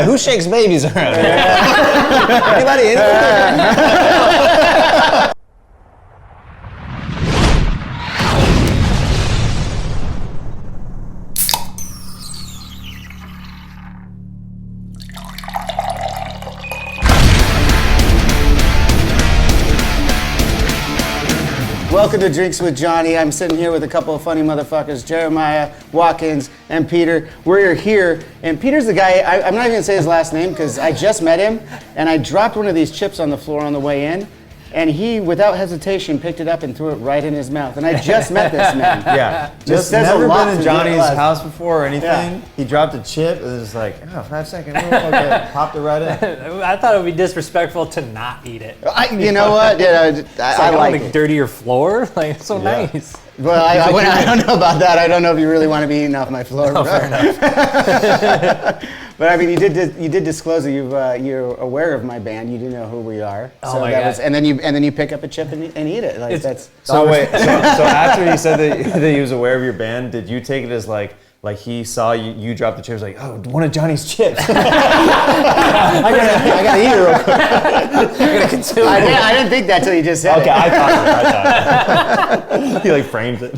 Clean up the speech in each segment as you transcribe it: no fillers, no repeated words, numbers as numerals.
Who shakes babies around here? Anybody? Welcome to Drinks with Johnny. I'm sitting here with a couple of funny motherfuckers, Jeremiah Watkins and Peter. We're here, and Peter's the guy, I'm not even gonna say his last name because I just met him, and I dropped one of these chips on the floor on the way in, and he, without hesitation, picked it up and threw it right in his mouth. And I just met this man. Yeah, Just never lot been in to Johnny's realize. house before or anything. Yeah. He dropped a chip, and it was like, oh, 5 seconds, okay, popped it right in. I thought it would be disrespectful to not eat it. You know what? I like it. Dirty your floor? Like, it's so Yeah. nice. Well, I don't know about that. I don't know if you really want to be eating off my floor. Oh, fair enough. But I mean, you did disclose that you're aware of my band. You do know who we are. Oh So my that God. was, and then you pick up a chip and eat it. Like that's. So wait, so after he said that he was aware of your band, did you take it as like he saw you drop the chips, like, oh, one of Johnny's chips. I gotta eat it real quick. I gotta consume it. I didn't think that till you just said Okay, it. I thought it. He like frames it.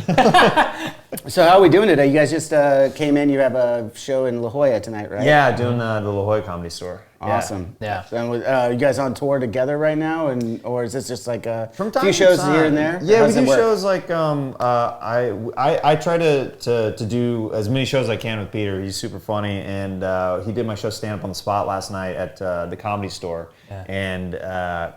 So how are we doing today? You guys just came in. You have a show in La Jolla tonight, right? Yeah, doing the La Jolla Comedy Store. Awesome. Yeah. So, you guys on tour together right now, or is this just like a From time few to shows time. here and there? Yeah, How we does it do work? shows like I try to do as many shows as I can with Peter. He's super funny, and he did my show Stand Up on the Spot last night at the Comedy Store, and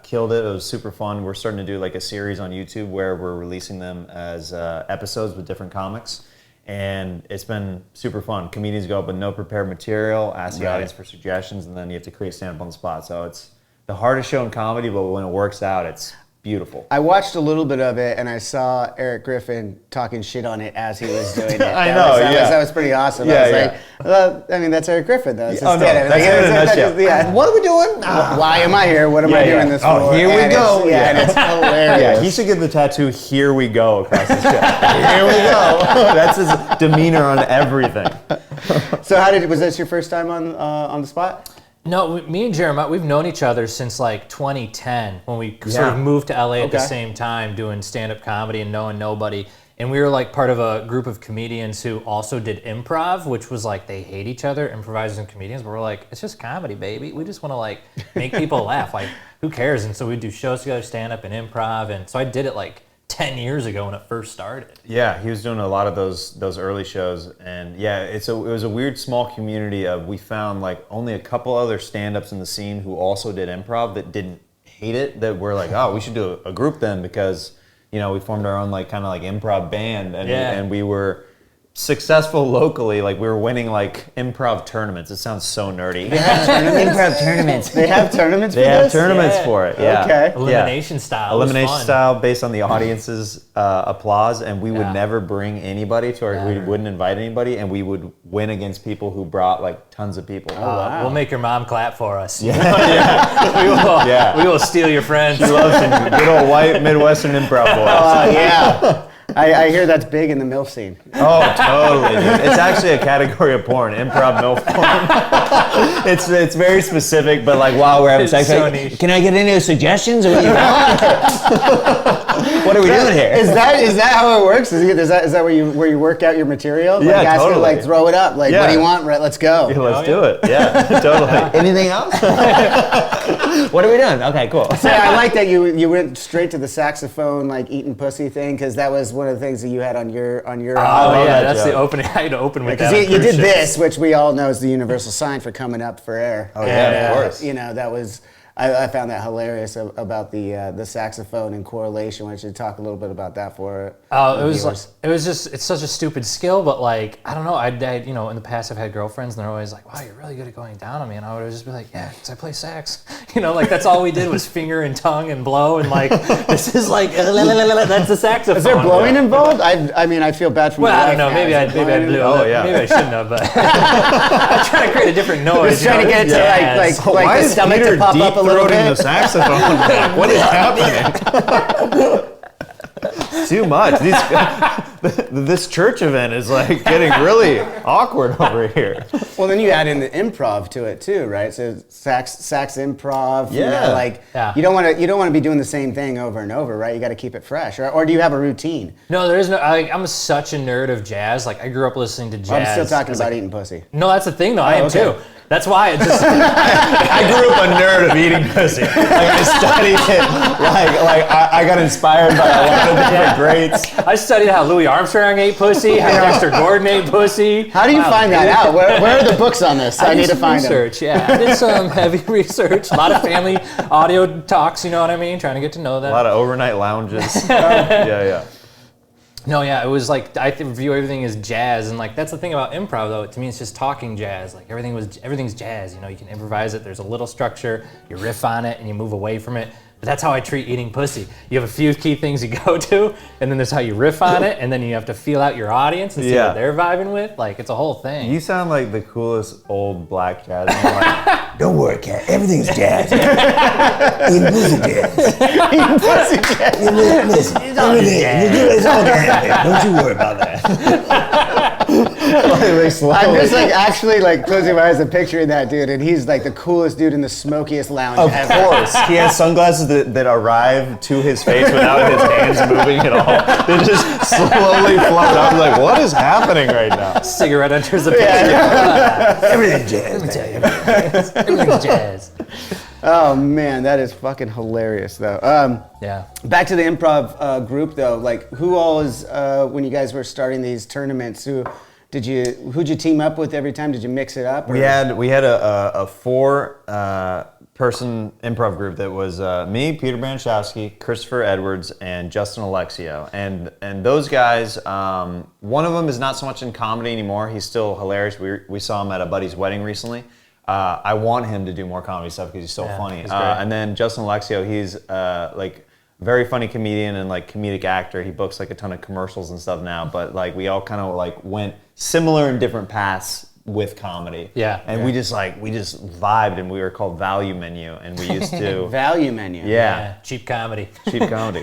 killed it. It was super fun. We're starting to do like a series on YouTube where we're releasing them as episodes with different comics. And it's been super fun. Comedians go up with no prepared material, ask the audience for suggestions, and then you have to create stand-up on the spot. So it's the hardest show in comedy, but when it works out, it's beautiful. I watched a little bit of it, and I saw Eric Griffin talking shit on it as he was doing it. I know, That was pretty awesome. Yeah, I was yeah. like, well, I mean, that's Eric Griffin, though. It's his Oh, no, stand-up. that's Like, it in a that's nutshell. yeah. What are we doing? Why am I here? What am I doing this for? Oh, here we And go. it's- and it's hilarious. Yeah, he should get the tattoo, "Here we go," across his chest. Here we go. That's his demeanor on everything. So was this your first time on the spot? No, me and Jeremiah, we've known each other since like 2010 when we sort of moved to LA at the same time doing stand-up comedy and knowing nobody. And we were like part of a group of comedians who also did improv, which was like they hate each other, improvisers and comedians, but we're like, it's just comedy, baby. We just want to like make people laugh. Like, who cares? And so we'd do shows together, stand-up and improv. And so I did it like 10 years ago when it first started. Yeah, he was doing a lot of those early shows, and yeah, it was a weird small community of, we found like only a couple other stand-ups in the scene who also did improv that didn't hate it, that were like, oh, we should do a group then, because we formed our own like kind of like improv band, and we were successful locally. Like, we were winning like improv tournaments. It sounds so nerdy. Improv tournaments. They have tournaments for They have this? tournaments for it. Yeah. Okay. Elimination style. Elimination style based on the audience's applause, and we would never bring anybody to our. We wouldn't invite anybody, and we would win against people who brought like tons of people. We'll make your mom clap for us. Yeah. We will steal your friends. She loves some good old white Midwestern improv boys. Yeah. I hear that's big in the MILF scene. Oh, totally, dude. It's actually a category of porn, improv MILF porn. It's very specific, but like while we're having sex, so like, niche. can I get any suggestions of what you want? What are we doing here? Is that how it works? Is that where you work out your material? Like, Yeah, ask her, totally. like, throw it up. Like, what do you want? Right, let's go. Yeah, let's do it. Yeah, totally. Anything else? What are we doing? Okay, cool. See, I like that you went straight to the saxophone, like eating pussy thing, because that was one of the things that you had on your. Oh love yeah, that that's joke. the opening. I had to open with that. Because on you cruise did ships. this, which we all know is the universal sign for coming up for air. Oh, yeah, of course. That was. I found that hilarious about the saxophone and correlation. Why don't you talk a little bit about that for? Oh, the it was viewers? it's such a stupid skill, but like, I don't know. I in the past I've had girlfriends and they're always like, wow, you're really good at going down on me. And I would just be like, yeah, because I play sax. Like that's all we did was finger and tongue and blow. And like, this is like, that's the saxophone. Is there blowing involved? I mean, I feel bad for Well, my I wife. don't know. Maybe I blew. Oh, yeah. Maybe I shouldn't have, but I'm trying to create a different noise. Just trying to get it to like Why the is stomach Peter to pop up a little deep-throating the bit. saxophone? Like, what is happening? Too much. this church event is like getting really awkward over here. Well, then you add in the improv to it too, right? So sax improv. Yeah. You don't want to be doing the same thing over and over, right? You got to keep it fresh, or do you have a routine? No, there is no. I'm such a nerd of jazz. Like I grew up listening to jazz. I'm still talking about eating pussy. No, that's the thing though. I am too. That's why it just. I grew up a nerd of eating pussy. Like I studied it. Like I got inspired by a lot of different greats. I studied how Louis Armstrong ate pussy, how Dexter Gordon ate pussy. How do you find that out? Where are the books on this? I need to find research. Yeah, I did some heavy research. A lot of family audio talks. You know what I mean? Trying to get to know them. A lot of overnight lounges. Yeah. No, yeah, it was like I view everything as jazz, and like that's the thing about improv though. To me, it's just talking jazz. Like everything's jazz. You know, you can improvise it. There's a little structure. You riff on it, and you move away from it. But that's how I treat eating pussy. You have a few key things you go to, and then there's how you riff on it, and then you have to feel out your audience and see what they're vibing with. Like it's a whole thing. You sound like the coolest old black jazz. Like, don't worry, cat. Everything's jazz. Eating pussy jazz. Eating pussy jazz. Listen, it's all jazz. Don't you worry about that. I'm just like actually like closing my eyes and picturing that dude, and he's like the coolest dude in the smokiest lounge ever. Of course. He has sunglasses that arrive to his face without his hands moving at all. They just slowly float up. I'm like, what is happening right now? Cigarette enters the picture. Everything's jazz. Let me tell you, everything's jazz. Oh man, that is fucking hilarious though. Yeah. Back to the improv group though, like who all is when you guys were starting these tournaments? Who'd you team up with every time? Did you mix it up? Or? We had a 4-person improv group that was me, Peter Banachowski, Christopher Edwards, and Justin Alexio. And those guys, one of them is not so much in comedy anymore. He's still hilarious. We saw him at a buddy's wedding recently. I want him to do more comedy stuff because he's so funny. And then Justin Alexio, he's like very funny comedian and like comedic actor. He books like a ton of commercials and stuff now. But like we all kind of like went similar and different paths with comedy. Yeah. And we just vibed, and we were called Value Menu, and we used to Value Menu. Yeah. Cheap comedy. Cheap comedy.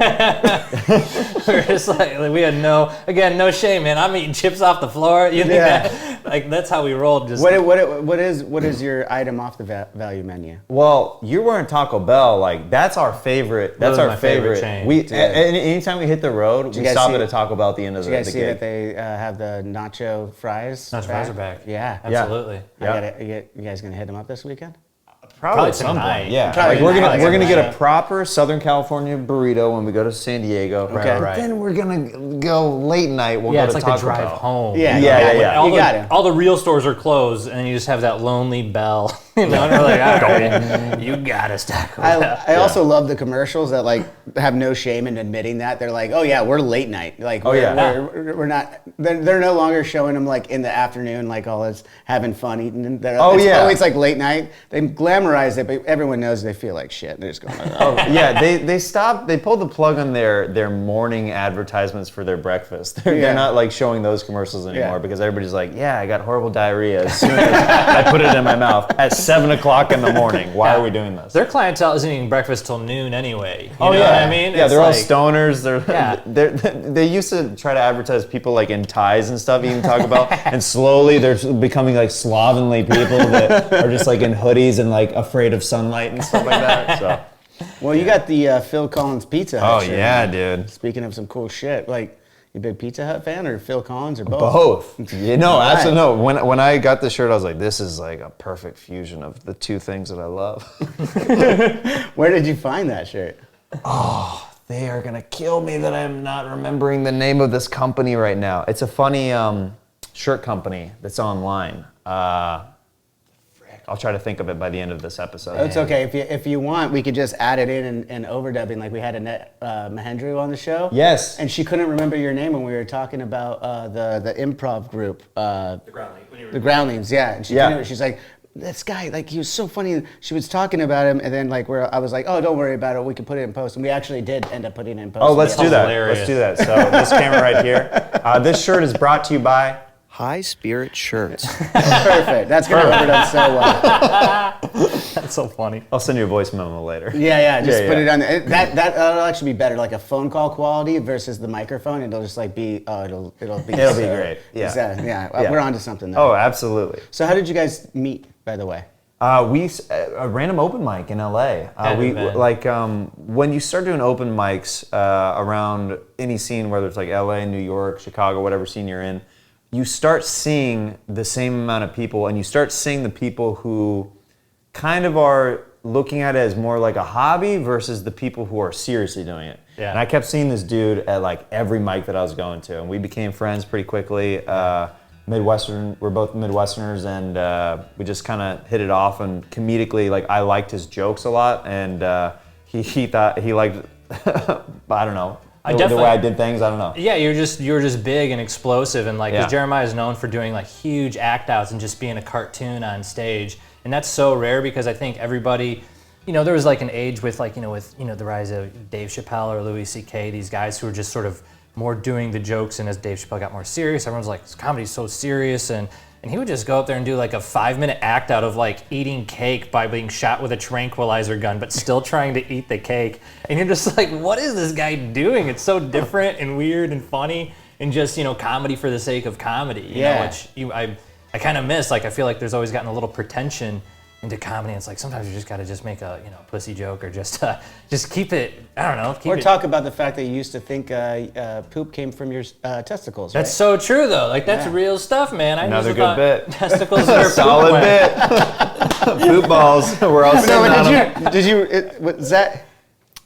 We're just like we had no shame, man. I'm eating chips off the floor. You think that? Like that's how we rolled. Just What is your item off the value menu? Well, you're wearing Taco Bell. Like that's our favorite. That's our favorite. Chain. Anytime we hit the road, we stop at a Taco Bell at the end of the gig. Did you guys see that they have the nacho fries? Nacho fries are back. Yeah. Absolutely. You guys gonna hit them up this weekend? Probably at some tonight. point. Yeah. Probably Like we're tonight. gonna get a proper Southern California burrito when we go to San Diego. Okay. But then we're gonna go late night. We'll go It's to like Taco the drive Bell. home. Yeah. All You got it. all the real stores are closed, and you just have that lonely bell. You know, and we're like, all right, you got us, Taco Bell. I also love the commercials that like have no shame in admitting that they're like, oh yeah, we're late night. Like, we're not. They're no longer showing them like in the afternoon, like all this having fun eating. It's always like late night. They glamorize it, but everyone knows they feel like shit. They're just going. They stopped. They pulled the plug on their morning advertisements for their breakfast. They're not like showing those commercials anymore because everybody's like, yeah, I got horrible diarrhea as soon as I put it in my mouth at 7 o'clock in the morning. Why are we doing this? Their clientele isn't eating breakfast till noon anyway. You know what I mean? Yeah, It's they're all like- stoners. They used to try to advertise people like in ties and stuff, even Taco Bell, and slowly they're becoming like slovenly people that are just like in hoodies and like afraid of sunlight and stuff like that. So. Well, you got the Phil Collins Pizza Hut. Oh shirt. yeah, dude. Speaking of some cool shit, like you a big Pizza Hut fan or Phil Collins or both? Both. Absolutely no. When I got the shirt, I was like, this is like a perfect fusion of the two things that I love. Where did you find that shirt? Oh, they are gonna kill me that I'm not remembering the name of this company right now. It's a funny shirt company that's online. I'll try to think of it by the end of this episode. It's okay. If you want, we could just add it in and overdubbing. Like we had Annette Mahendru on the show. Yes. And she couldn't remember your name when we were talking about the improv group. The Groundlings, yeah. And she's like, this guy, like he was so funny. She was talking about him, and then like I was like, oh, don't worry about it. We can put it in post, and we actually did end up putting it in post. Oh, let's do that. Hilarious. Let's do that. So this camera right here. This shirt is brought to you by high spirit shirts. Perfect. That's going to overdone so well. That's so funny. I'll send you a voice memo later. Yeah. Just put it on. That'll actually be better, like a phone call quality versus the microphone. It'll just like be. It'll be great. Yeah. Exactly. Yeah. We're on to something there. Oh, absolutely. So how did you guys meet, by the way? We a random open mic in LA. When you start doing open mics around any scene, whether it's like LA, New York, Chicago, whatever scene you're in, you start seeing the same amount of people, and you start seeing the people who kind of are looking at it as more like a hobby versus the people who are seriously doing it. Yeah. And I kept seeing this dude at like every mic that I was going to, and we became friends pretty quickly. We're both Midwesterners, and we just kind of hit it off. And comedically, like I liked his jokes a lot, and he thought he liked. I don't know. The way I did things, I don't know. Yeah, you were just big and explosive, and like 'cause Jeremiah is known for doing like huge act outs and just being a cartoon on stage, and that's so rare because I think everybody, there was like an age with like with the rise of Dave Chappelle or Louis C.K. These guys who were just sort of more doing the jokes, and as Dave Chappelle got more serious, everyone's like, this comedy's so serious, and he would just go up there and do like a 5-minute act out of like eating cake by being shot with a tranquilizer gun, but still trying to eat the cake. And you're just like, what is this guy doing? It's so different and weird and funny, and just, comedy for the sake of comedy, you know, which I kind of miss. Like, I feel like there's always gotten a little pretension into comedy. It's like sometimes you just got to just make a pussy joke, or just keep it. I don't know. Talk about the fact that you used to think poop came from your testicles. That's so true though. Like that's real stuff, man. Another good bit. Testicles are solid bit. Poop balls. We're all sitting on them. Was that?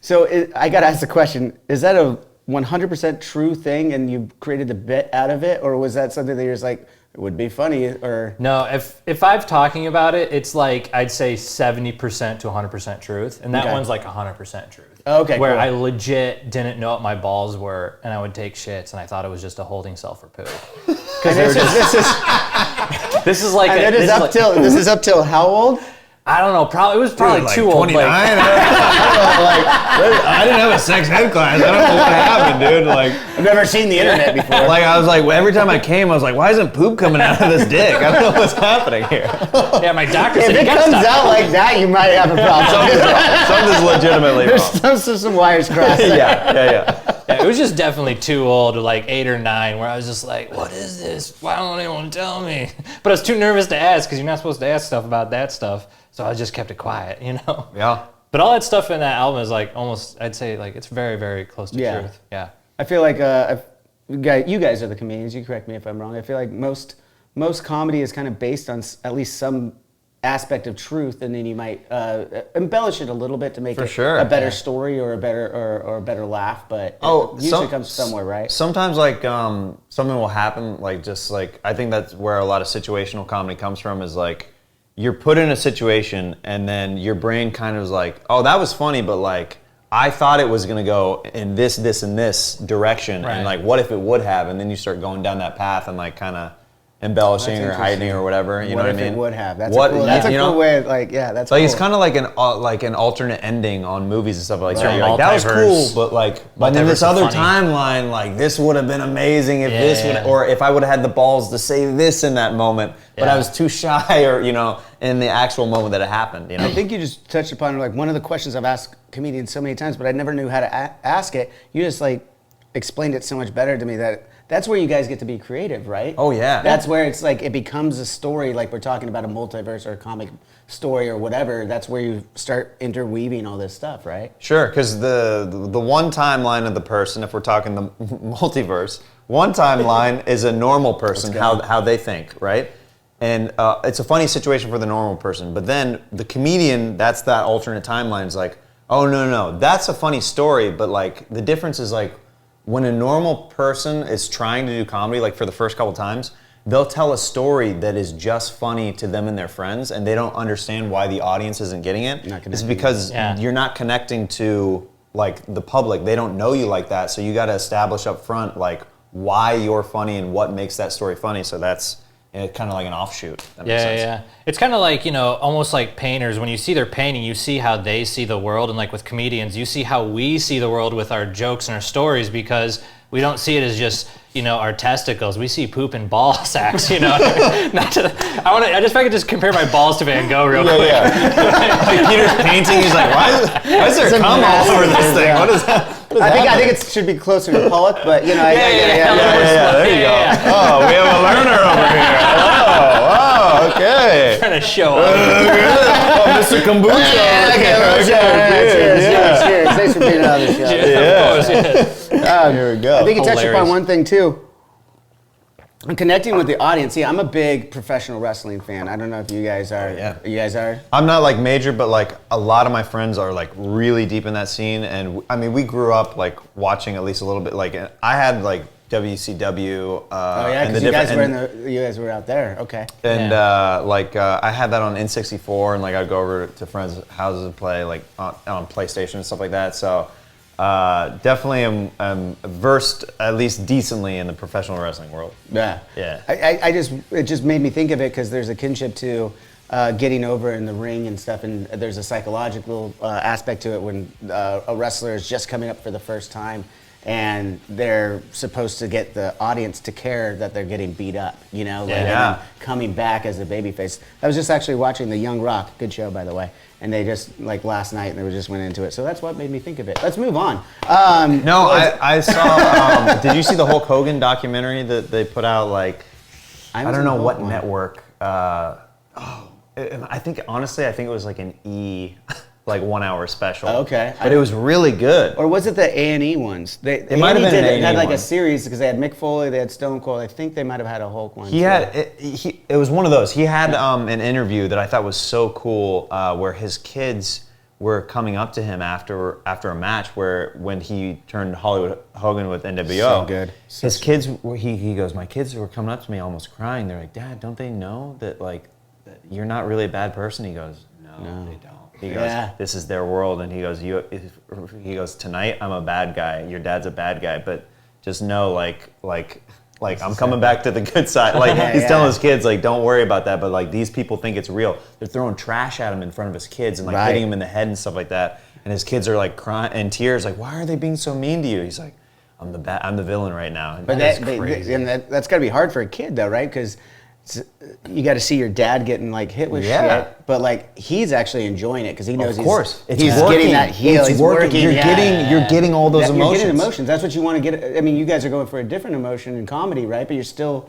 So I got to ask the question: is that a 100% true thing, and you created the bit out of it, or was that something that you're just like? It would be funny, or no. If I'm talking about it, it's like I'd say 70% to 100% truth, and that one's like 100% truth. Okay, where cool. I legit didn't know what my balls were, and I would take shits, and I thought it was just a holding cell for poop. Because this is up till how old? I don't know. It was probably like too old. 29. I didn't have a sex ed class. I don't know what happened, dude. Like, I've never seen the internet before. Like, I was like, every time I came, I was like, why isn't poop coming out of this dick? I don't know what's happening here. Yeah, my doctor said if it comes out like that, you might have a problem. Something's legitimately wrong. There's some wires crossed. Yeah. It was just definitely too old, like 8 or 9, where I was just like, what is this? Why don't anyone tell me? But I was too nervous to ask, because you're not supposed to ask stuff about that stuff. So I just kept it quiet, Yeah. But all that stuff in that album is like almost, I'd say like it's very, very close to truth. Yeah. I feel like you guys are the comedians. You correct me if I'm wrong. I feel like most comedy is kind of based on at least some aspect of truth, and then you might embellish it a little bit to make it a better story or a better laugh. But it usually comes somewhere, right? Sometimes like something will happen, like just like I think that's where a lot of situational comedy comes from. Is like you're put in a situation, and then your brain kind of is like, oh, that was funny, but like I thought it was gonna go in this, and this direction, and like what if it would have? And then you start going down that path and like kind of embellishing or hiding or whatever, you know what I mean? What if it would have? That's a cool way of, like, that's like, cool. it's kind of like an alternate ending on movies and stuff like that. You're like, that was cool, but then this other timeline, like, this would have been amazing if or if I would have had the balls to say this in that moment, but I was too shy, or, in the actual moment that it happened, I think you just touched upon, like, one of the questions I've asked comedians so many times, but I never knew how to ask it. You just, like, explained it so much better to me that's where you guys get to be creative, right? Oh, yeah. That's where it's like it becomes a story, like we're talking about a multiverse or a comic story or whatever. That's where you start interweaving all this stuff, right? Sure, because the one timeline of the person, if we're talking the multiverse, one timeline is a normal person, how they think, right? And it's a funny situation for the normal person. But then the comedian, that's that alternate timeline, is like, oh, no, that's a funny story, but like the difference is like, when a normal person is trying to do comedy, like for the first couple times, they'll tell a story that is just funny to them and their friends, and they don't understand why the audience isn't getting it. It's because you're not connecting to like the public. They don't know you like that, so you got to establish up front like why you're funny and what makes that story funny. So that's kind of like an offshoot. That makes sense. Yeah. It's kind of like, almost like painters. When you see their painting, you see how they see the world. And like with comedians, you see how we see the world with our jokes and our stories, because we don't see it as just, our testicles. We see poop and ball sacks, I if I could just compare my balls to Van Gogh real quick. Yeah. Like Peter's painting, he's like, why is there cum all over this thing? What is that? I think it should be closer to Pollock, but Yeah, there you go. Oh, we have a learner over here. Oh, okay. Trying to show up. Oh, Mr. Kombucha. Cheers. Thanks for being on the show. Of course, Here we go. I think you touched upon Hilarious. one thing too. I'm connecting with the audience. See, I'm a big professional wrestling fan. I don't know if you guys are. Yeah. You guys are? I'm not like major, but like a lot of my friends are like really deep in that scene. And I mean, we grew up like watching at least a little bit. Like I had like WCW. Oh yeah, and the because you guys were out there. Okay. And I had that on N64, and like I'd go over to friends' houses and play like on PlayStation and stuff like that. So definitely am versed at least decently in the professional wrestling world. Yeah. Yeah. It just made me think of it because there's a kinship to getting over in the ring and stuff, and there's a psychological aspect to it when a wrestler is just coming up for the first time. And they're supposed to get the audience to care that they're getting beat up, and then coming back as a babyface. I was just actually watching The Young Rock, good show by the way, and they just like last night and they just went into it. So that's what made me think of it. Let's move on. I saw. Did you see the Hulk Hogan documentary that they put out? Like, I don't know what network. I think honestly, I think it was like an E. Like 1 hour special. Okay. But it was really good. Or was it the A&E ones? It might have been an A&E had like one. a series because they had Mick Foley, they had Stone Cold. I think they might have had a Hulk one. It was one of those. He had an interview that I thought was so cool where his kids were coming up to him after a match when he turned Hollywood Hogan with NWO. So good. His kids, he goes, my kids were coming up to me almost crying. They're like, Dad, don't they know that like that you're not really a bad person? He goes, no. They don't. He goes, this is their world, and he goes, tonight I'm a bad guy. Your dad's a bad guy, but just know, like I'm coming back to the good side. Like he's telling his kids, like don't worry about that. But like these people think it's real. They're throwing trash at him in front of his kids and like hitting him in the head and stuff like that. And his kids are like crying in tears, like why are they being so mean to you? He's like, I'm the villain right now. And But that's crazy. that's got to be hard for a kid though, right? Because you got to see your dad getting like hit with shit, but like he's actually enjoying it because he knows he's getting that heel. He's working. You're getting all those emotions. You're getting emotions. That's what you want to get. I mean, you guys are going for a different emotion in comedy, right? But you're still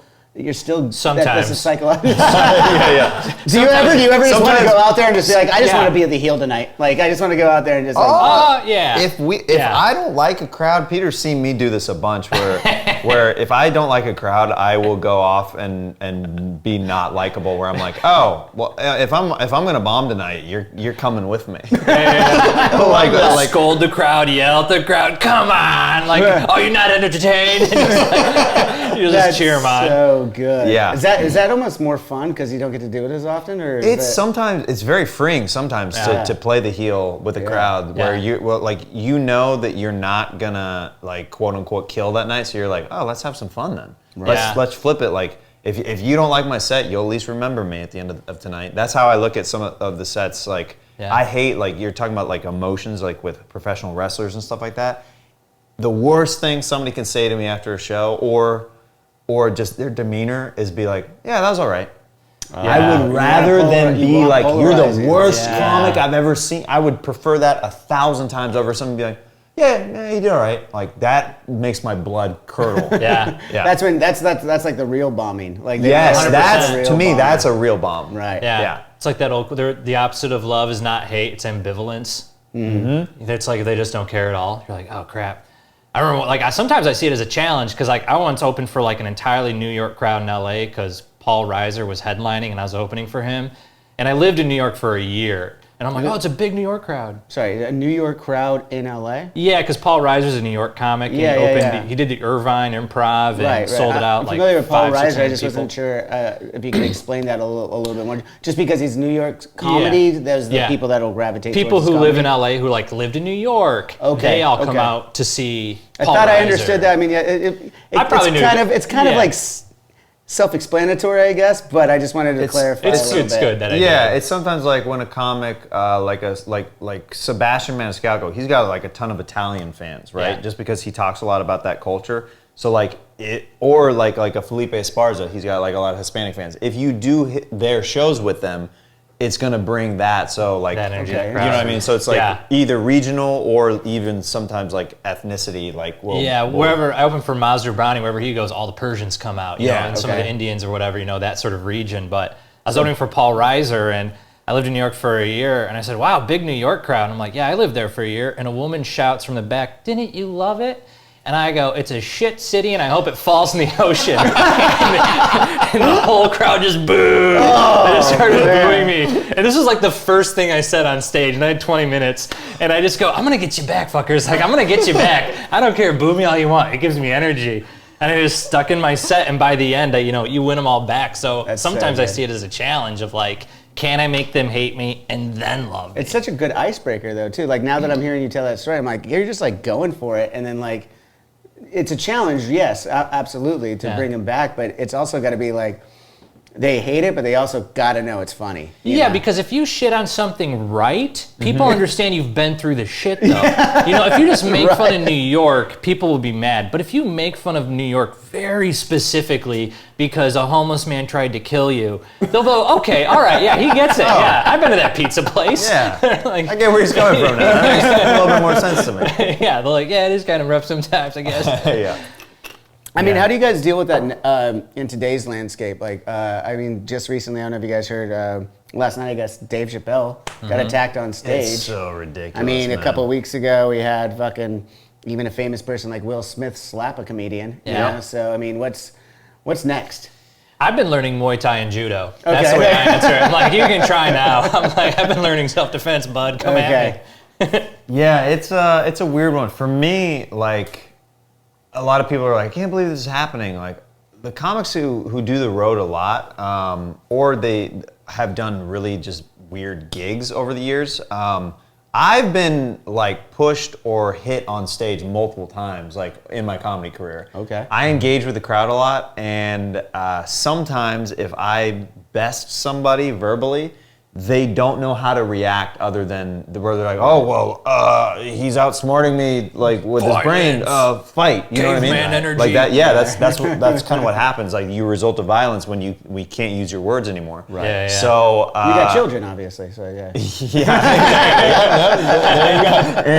sometimes that's a psychological. yeah. Do you ever just want to go out there and just be like, I just want to be the heel tonight. Like I just want to go out there and just like. If I don't like a crowd, Peter's seen me do this a bunch where if I don't like a crowd, I will go off and be not likable. Where I'm like, oh, well, if I'm gonna bomb tonight, you're coming with me. Like scold the crowd, yell at the crowd, come on! Like, oh, you're not entertained. You just cheer them on. So good. Yeah. Is that almost more fun because you don't get to do it as often, or sometimes it's very freeing sometimes to play the heel with a crowd where you know that you're not gonna like quote unquote kill that night, so you're like, oh, let's have some fun then. Right. Let's flip it. Like if you don't like my set, you'll at least remember me at the end of tonight. That's how I look at some of the sets. Like I hate like you're talking about like emotions like with professional wrestlers and stuff like that. The worst thing somebody can say to me after a show or just their demeanor is be like, yeah, that was all right. I would rather than be like, you're the worst comic I've ever seen. I would prefer that 1,000 times over somebody be like, yeah, you did all right. Like that makes my blood curdle. Yeah. That's like the real bombing. Like that's to me that's a real bomb. Right. Yeah. It's like that old. The opposite of love is not hate; it's ambivalence. Mm-hmm. It's like they just don't care at all. You're like, oh crap. I remember, like, sometimes I see it as a challenge because, like, I once opened for like an entirely New York crowd in LA because Paul Reiser was headlining and I was opening for him, and I lived in New York for a year. And I'm like, oh, it's a big New York crowd. Sorry, a New York crowd in LA? Yeah, because Paul Reiser's a New York comic. And he did the Irvine Improv and sold it out. I'm familiar with Paul Reiser. I just people. wasn't sure if you could explain that a little bit more. Just because he's New York comedy, there's the people that'll gravitate people towards who comedy. live in LA who like lived in New York. Okay, they all come out to see Paul I thought Reiser. I understood that. I mean, I probably knew it's kind of like self-explanatory, I guess, but I just wanted to clarify a little bit. It's good that I did. It's sometimes like when a comic, like Sebastian Maniscalco, he's got like a ton of Italian fans, right? Yeah. Just because he talks a lot about that culture. So like or like a Felipe Esparza, he's got like a lot of Hispanic fans. If you do their shows with them, it's gonna bring that. So like, that energy, you know what I mean? So it's like either regional or even sometimes like ethnicity. Like wherever I open for Mazur Brownie, wherever he goes, all the Persians come out. You know, and some of the Indians or whatever, you know, that sort of region. But I was opening for Paul Reiser, and I lived in New York for a year, and I said, "Wow, big New York crowd." And I'm like, "Yeah, I lived there for a year." And a woman shouts from the back, "Didn't you love it?" And I go, "It's a shit city, and I hope it falls in the ocean." and the whole crowd just booed. They just started booing me. And this was like the first thing I said on stage, and I had 20 minutes. And I just go, "I'm gonna get you back, fuckers. Like, I'm gonna get you back. I don't care, boo me all you want. It gives me energy." And I was stuck in my set, and by the end, you win them all back. So sometimes I see it as a challenge of like, can I make them hate me and then love me? It's such a good icebreaker though, too. Like now that I'm hearing you tell that story, I'm like, you're just like going for it, and then like, it's a challenge, yes, absolutely, to bring them back, but it's also got to be like, they hate it, but they also got to know it's funny. Yeah, because if you shit on something right, people understand you've been through the shit, though. You know, if you just make fun of New York, people will be mad. But if you make fun of New York very specifically because a homeless man tried to kill you, they'll go, okay, all right, yeah, he gets it. Yeah, I've been to that pizza place. Yeah, like, I get where he's coming from now. That makes a little bit more sense to me. Yeah, they're like, yeah, it is kind of rough sometimes, I guess. Yeah. I mean, how do you guys deal with that in today's landscape? Like, I mean, just recently, I don't know if you guys heard, last night, I guess, Dave Chappelle got attacked on stage. It's so ridiculous, I mean, man. a couple of weeks ago, we had fucking, even a famous person like Will Smith slap a comedian. You know? So, I mean, what's next? I've been learning Muay Thai and Judo. That's the way I answer it. I'm like, you can try now. I'm like, I've been learning self-defense, bud. Come at me. Yeah, it's a weird one. For me, like, a lot of people are like, I can't believe this is happening. Like, the comics who do the road a lot, or they have done really just weird gigs over the years, I've been like pushed or hit on stage multiple times, like in my comedy career. Okay. I engage with the crowd a lot, and sometimes if I best somebody verbally, they don't know how to react other than where they're like, oh, well, he's outsmarting me like with his brain, fight. You know what I mean? Energy. Like that. Yeah, that's kind of what happens. Like you result to violence when we can't use your words anymore. Right. Yeah. So You got children, obviously, so yeah. Yeah, exactly.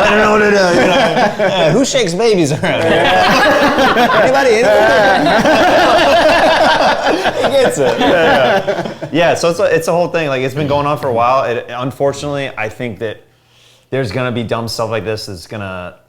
I don't know what to do. Who shakes babies around here? Anybody? He gets it. Yeah, so it's a whole thing. Like, it's been going on for a while. Unfortunately, I think that there's gonna be dumb stuff like this that's gonna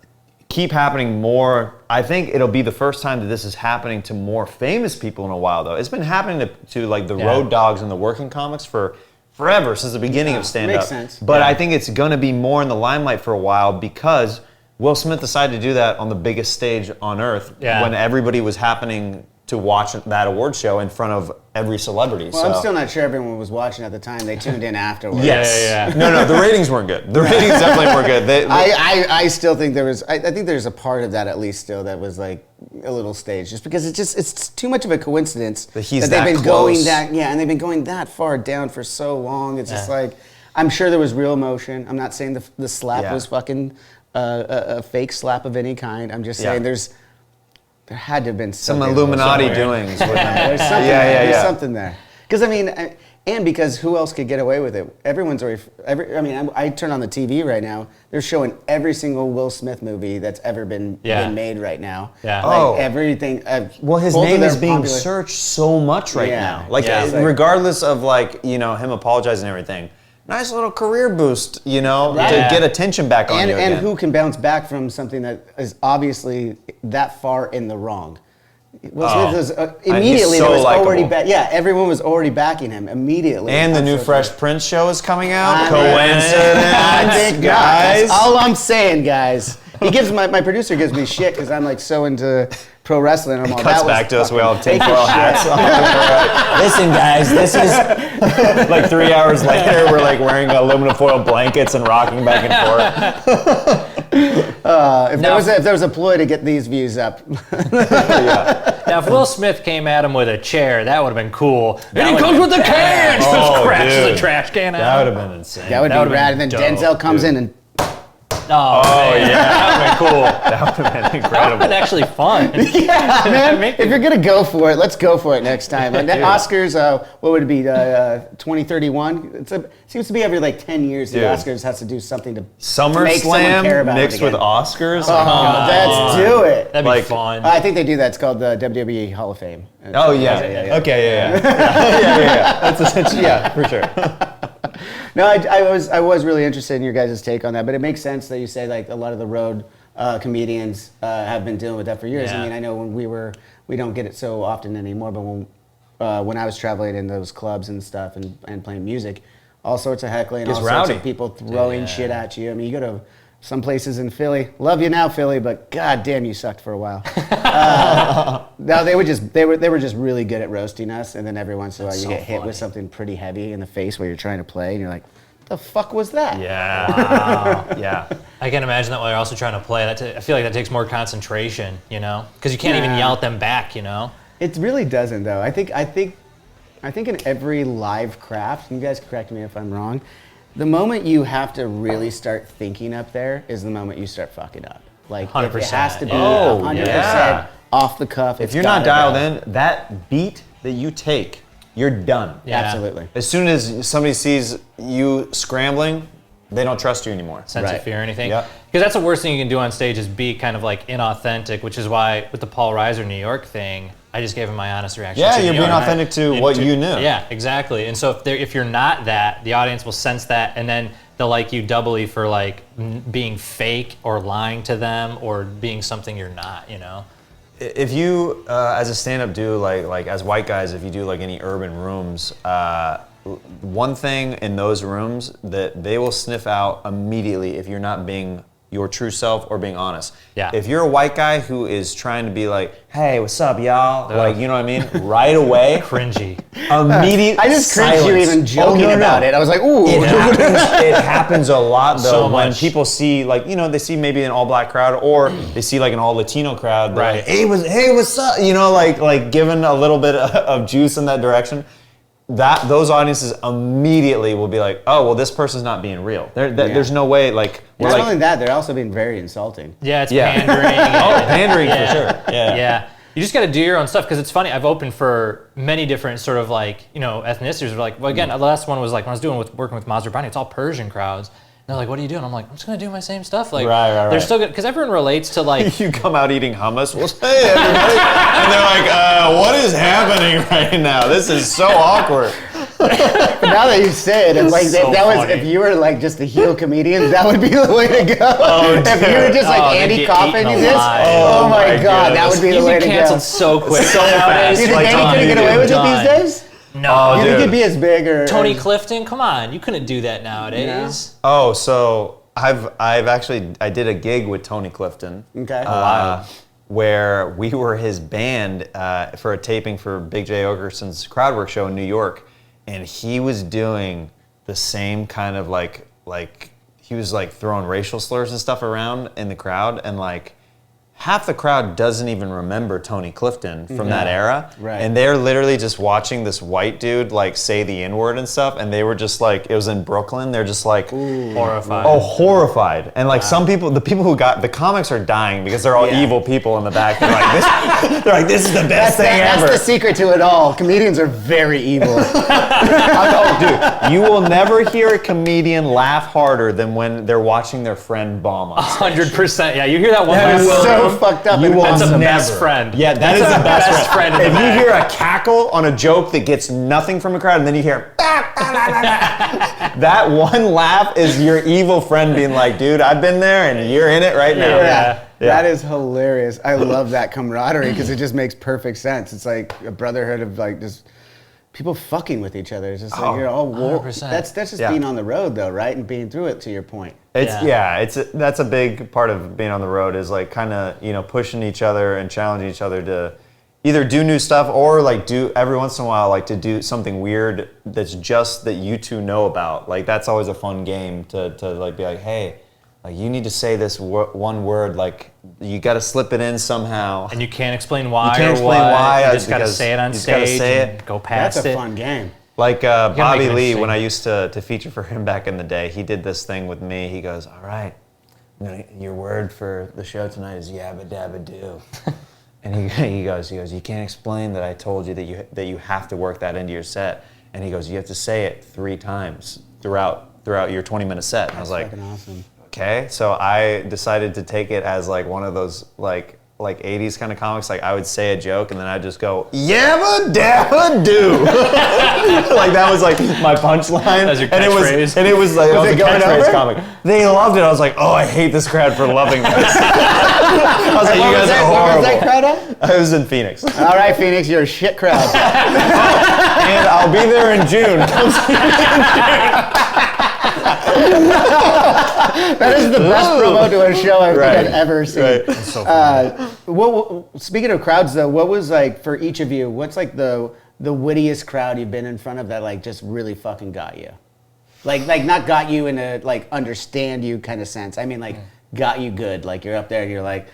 keep happening more. I think it'll be the first time that this is happening to more famous people in a while, though. It's been happening to like the road dogs and the working comics for forever, since the beginning of stand-up. Makes sense. But I think it's gonna be more in the limelight for a while because Will Smith decided to do that on the biggest stage on earth when everybody was happening to watch that award show in front of every celebrity. Well, I'm still not sure everyone was watching at the time. They tuned in afterwards. Yes. No, the ratings weren't good. The ratings definitely weren't good. I still think there was. I think there's a part of that at least still that was like a little staged, just because it's too much of a coincidence that he's they've been close. and they've been going that far down for so long. It's just like, I'm sure there was real emotion. I'm not saying the slap was fucking a fake slap of any kind. I'm just saying there had to have been some Illuminati doings with them. There's something There's something there. Because I mean, and because who else could get away with it? Everyone's already. I turn on the TV right now. They're showing every single Will Smith movie that's ever been made right now. Yeah. Like everything. Well, his name is being searched so much right now. Like, regardless of like him apologizing and everything. Nice little career boost, to get attention back on you again. And who can bounce back from something that is obviously that far in the wrong? Will Smith was immediately so there was already likable. everyone was already backing him immediately. And the new Fresh Prince show is coming out. Coincidence, guys. That's all I'm saying, guys. He gives my producer gives me shit because I'm like so into pro wrestling. I'm all, cuts back to us. We all have tinfoil hats on. Listen, guys, this is like 3 hours later. We're like wearing aluminum foil blankets and rocking back and forth. If there was a ploy to get these views up. Now, if Will Smith came at him with a chair, that would have been cool. And he comes with the can! Just crashes a trash can out. That would have been insane. That would be rad. And then dope, Denzel comes in and... Oh, man. yeah. That would have been cool. That would have been That would incredible. have been actually fun. Yeah, man. If you're gonna go for it, let's go for it next time. And then Oscars, what would it be? 2031. It seems to be every like 10 years. The Oscars has to do something to make someone care SummerSlam about mixed it with again. Oscars. Oh, let's do it. That'd be fun. I think they do that. It's called the WWE Hall of Fame. Oh yeah. Okay. Yeah. That's essentially for sure. No, I was really interested in your guys' take on that, but it makes sense that you say like a lot of the road comedians have been dealing with that for years. Yeah. I mean, I know when we don't get it so often anymore, but when I was traveling in those clubs and stuff and playing music, all sorts of heckling, all sorts of people throwing shit at you. I mean, you go to some places in Philly. Love you now, Philly, but god damn, you sucked for a while. No, they were just really good at roasting us, and then every once in a while you get hit with something pretty heavy in the face while you're trying to play, and you're like, the fuck was that? Yeah. Wow. Yeah. I can imagine that while you're also trying to play. I feel like that takes more concentration, you know? Because you can't even yell at them back, you know? It really doesn't, though. I think in every live craft, and you guys correct me if I'm wrong, the moment you have to really start thinking up there is the moment you start fucking up. Like, 100%, it has to be yeah. 100% off the cuff. If you're not dialed in, that beat that you take, you're done. Yeah. Absolutely. As soon as somebody sees you scrambling, they don't trust you anymore. Sense of fear or anything. Yep. Because that's the worst thing you can do on stage is be kind of like inauthentic, which is why with the Paul Reiser New York thing, I just gave him my honest reaction. Yeah, to you're New being York. authentic to what you knew. Yeah, exactly. And so if you're not that, the audience will sense that, and then they'll like you doubly for like being fake or lying to them or being something you're not, you know? If you, as a stand-up, do like as white guys, if you do like any urban rooms, one thing in those rooms that they will sniff out immediately if you're not being your true self or being honest. Yeah. If you're a white guy who is trying to be like, hey, what's up, y'all? Like, you know what I mean? Right away. Cringy. Immediate I just cringed you silence. even joking about it. I was like, ooh. It happens a lot though So when much. people see like, you know, they see maybe an all black crowd or they see like an all Latino crowd. They're Right. like, hey, what's up? You know, like giving a little bit of juice in that direction. Those audiences immediately will be like, oh, well, this person's not being real. There's no way, like, we're Not like, only that, they're also being very insulting. Yeah, it's Yeah. pandering. pandering for sure. Yeah. You just got to do your own stuff because it's funny. I've opened for many different sort of like, you know, ethnicities. Like, well, again, the last one was like when I was working with Mazur Brani, it's all Persian crowds. And they're like, what are you doing? I'm like, I'm just going to do my same stuff. Like, Right. They're still good because everyone relates to like, You come out eating hummus, well, hey, everybody. And they're like, what is happening right now? This is so awkward. But now that you say it, it's like So that was funny. if you were like just a heel comedian, that would be the way to go. Oh, if you were just like Oh, they'd Andy get Kaufman, eaten you just alive. oh my god, that would be the you way get to go. canceled so quick. So nowadays. Do you think Like, Andy couldn't get away with it done. these days? No. You think dude. he'd be as big or Tony Clifton, come on. You couldn't do that nowadays. Oh, so I did a gig with Tony Clifton. Okay. Where we were his band for a taping for Big J. Ogerson's Crowdwork show in New York. And he was doing the same kind of like he was like throwing racial slurs and stuff around in the crowd, and like half the crowd doesn't even remember Tony Clifton from that era. Right. And they're literally just watching this white dude like say the N-word and stuff, and they were just like, it was in Brooklyn, they're just like Horrified. oh, horrified. And like the people who got the comics are dying because they're all evil people in the back. They're like this is the best thing That's ever. the secret to it all. Comedians are very evil. Oh, dude, you will never hear a comedian laugh harder than when they're watching their friend bomb on stage. 100%. Yeah, you hear that one. That is person, so fucked up. You and will That's a awesome. best never. friend. Yeah, that is That's the a best best friend in If the you back. hear a cackle on a joke that gets nothing from a crowd, and then you hear that one laugh is your evil friend being like, dude, I've been there and you're in it right now. Yeah. Yeah. That is hilarious. I love that camaraderie because it just makes perfect sense. It's like a brotherhood of like just people fucking with each other. It's just like you're all war. 100%. That's just Yeah. being on the road though, right? And being through it, to your point. That's a big part of being on the road is like kind of, you know, pushing each other and challenging each other to either do new stuff or like do every once in a while like to do something weird that's just that you two know about. Like that's always a fun game to like be like, hey, like you need to say this one word, like you got to slip it in somehow. And you can't explain why. You can't or explain what. why. You just got to say it on stage. And go past That's it. a fun game. Like make Bobby him Lee, sing. when I used to feature for him back in the day, he did this thing with me. He goes, all right, your word for the show tonight is yabba dabba do. And he goes, you can't explain that I told you that you have to work that into your set. And he goes, you have to say it 3 times throughout your 20-minute set. And I was like, fucking awesome. Okay, so I decided to take it as like one of those like 80s kind of comics. Like I would say a joke and then I'd just go yabba dabba do. Like that was like my punchline. As your and catchphrase. it was like Was a it going catchphrase over? comic. They loved it. I was like, oh, I hate this crowd for loving this. I was like, you guys are What was that horrible. crowd at? I was in Phoenix, All right, Phoenix, you're a shit crowd. and I'll be there in June. Come see That is the best promo to a show I think Right. I've ever seen. Right. So funny. Speaking of crowds, though, what was like for each of you? What's like the wittiest crowd you've been in front of that like just really fucking got you? Like not got you in a like understand you kind of sense. I mean like got you good. Like you're up there and you're like,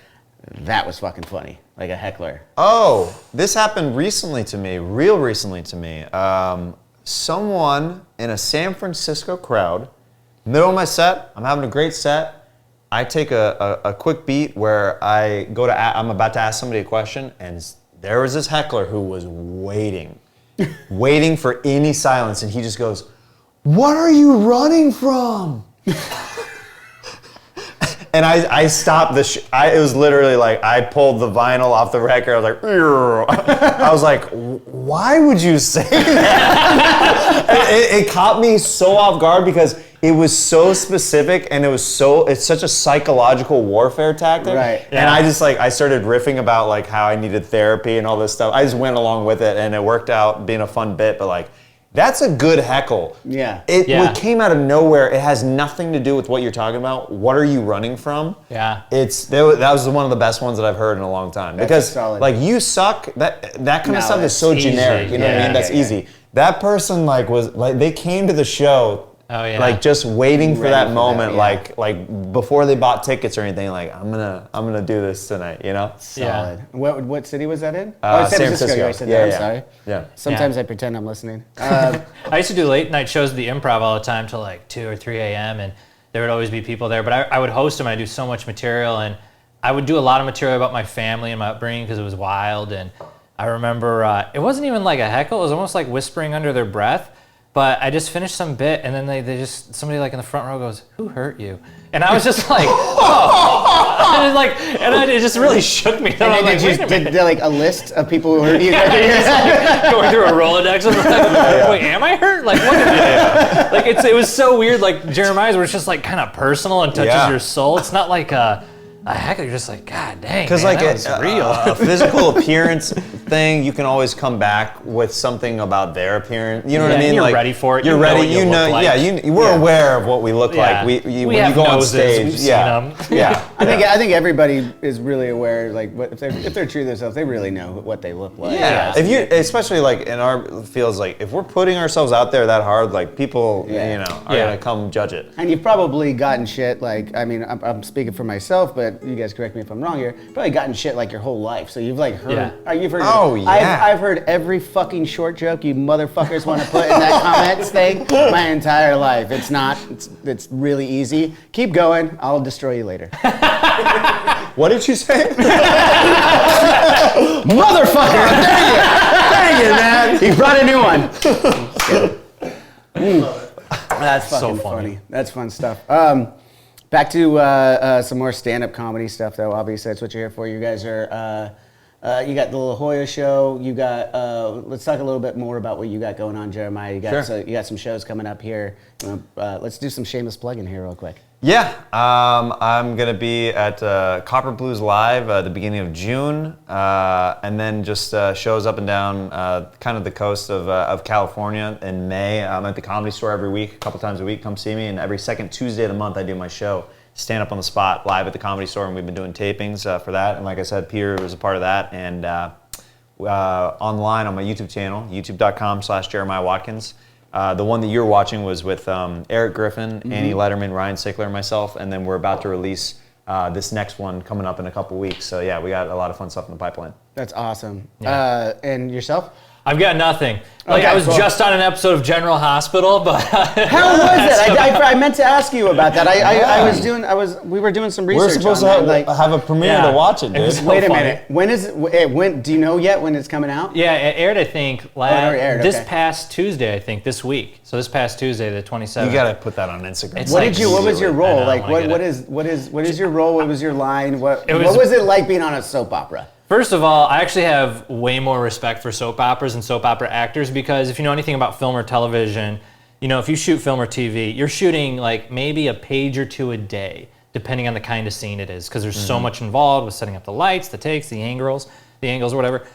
that was fucking funny. Like a heckler. Oh, this happened recently to me, real recently to me. Someone in a San Francisco crowd, middle of my set, I'm having a great set. I take a quick beat where I'm about to ask somebody a question, and there was this heckler who was waiting for any silence, and he just goes, "What are you running from?" And I stopped it was literally like I pulled the vinyl off the record. I was like, "Ugh." I was like, why would you say that? It caught me so off guard because it was so specific and it's such a psychological warfare tactic. Right. And I started riffing about like how I needed therapy and all this stuff. I just went along with it and it worked out being a fun bit, but like, that's a good heckle. Yeah. It Yeah. came out of nowhere. It has nothing to do with what you're talking about. What are you running from? Yeah. That was one of the best ones that I've heard in a long time. Because solid. like you suck, that kind No, of stuff is that's so easy. generic. You know what I Yeah, mean? That's yeah, yeah. easy. That person like was like they came to the show. Oh, yeah. Like just waiting for Ready that for moment, that, yeah. like before they bought tickets or anything. Like I'm gonna do this tonight, you know? Solid. What city was that in? San San Francisco. Francisco. You already said Yeah, that. I'm yeah. sorry. Yeah. Sometimes Yeah. I pretend I'm listening. I used to do late night shows at the Improv all the time till like 2 or 3 a.m. and there would always be people there. But I would host them. I do so much material and I would do a lot of material about my family and my upbringing because it was wild. And I remember it wasn't even like a heckle. It was almost like whispering under their breath. But I just finished some bit, and then they just somebody like in the front row goes, "Who hurt you?" And I was just like, "Oh," and it just really shook me. And then I was did like, "Wait a minute." they like a list of people who hurt you? Going through a Rolodex. I'm like, wait, am I hurt? Like, what? Like, it was so weird. Like Jeremiah's, where it's just like kind of personal and touches Yeah. your soul. It's not like a heckler. You're just like, God dang, Because man, like that was real. a physical appearance thing, you can always come back with something about their appearance. You know what Yeah, I mean? and you're like, ready for it. You're You know ready. what you You know. look like. Yeah. We're aware of what we look Yeah. like. We When have you go noses, on stage. we've seen yeah. them. Yeah. I think everybody is really aware. Like, if they're true to themselves, they really know what they look like. Yeah. If you, especially like in our fields, like if we're putting ourselves out there that hard, like people, Yeah. are Yeah. gonna come judge it. And you've probably gotten shit like, I mean, I'm speaking for myself, but you guys correct me if I'm wrong here. Probably gotten shit like your whole life. So you've like heard, you've heard. Oh, yeah. I've heard every fucking short joke you motherfuckers want to put in that comments thing my entire life. It's not. It's really easy. Keep going. I'll destroy you later. What did you say? Motherfucker! Dang it, man! He brought a new one. That's fucking So funny. funny. That's fun stuff. Back to some more stand-up comedy stuff, though. Obviously, that's what you're here for. You guys are. You got the La Jolla show. You got. Let's talk a little bit more about what you got going on, Jeremiah. You got. Sure. So you got some shows coming up here. Let's do some shameless plugging here, real quick. Yeah, I'm gonna be at Copper Blues Live at the beginning of June, and then just shows up and down kind of the coast of California in May. I'm at the Comedy Store every week, a couple times a week. Come see me, and every second Tuesday of the month I do my show, Stand Up on the Spot, live at the Comedy Store, and we've been doing tapings for that. And like I said, Peter was a part of that, and online on my YouTube channel, youtube.com/Jeremiah Watkins. The one that you're watching was with Eric Griffin, Annie Letterman, Ryan Sickler, and myself, and then we're about to release this next one coming up in a couple weeks. So yeah, we got a lot of fun stuff in the pipeline. That's awesome. Yeah. And yourself? I've got nothing. Like Okay, I was cool. just on an episode of General Hospital, but How was it? I meant to ask you about that. We were doing some research. We're supposed on to that, have a premiere Yeah. to watch it, It was dude. so Wait a funny. minute. When is it? Do you know yet when it's coming out? Yeah, it aired, I think, already aired, this okay. past Tuesday, I think, this week. So this past Tuesday, the 27th. You gotta put that on Instagram. It's What like- What was your I role? know, Like, I wanna what get is your role? What was your line? What was- was it like being on a soap opera? First of all, I actually have way more respect for soap operas and soap opera actors because if you know anything about film or television, you know, if you shoot film or TV, you're shooting like maybe a page or two a day, depending on the kind of scene it is, because there's so much involved with setting up the lights, the takes, the angles, or whatever.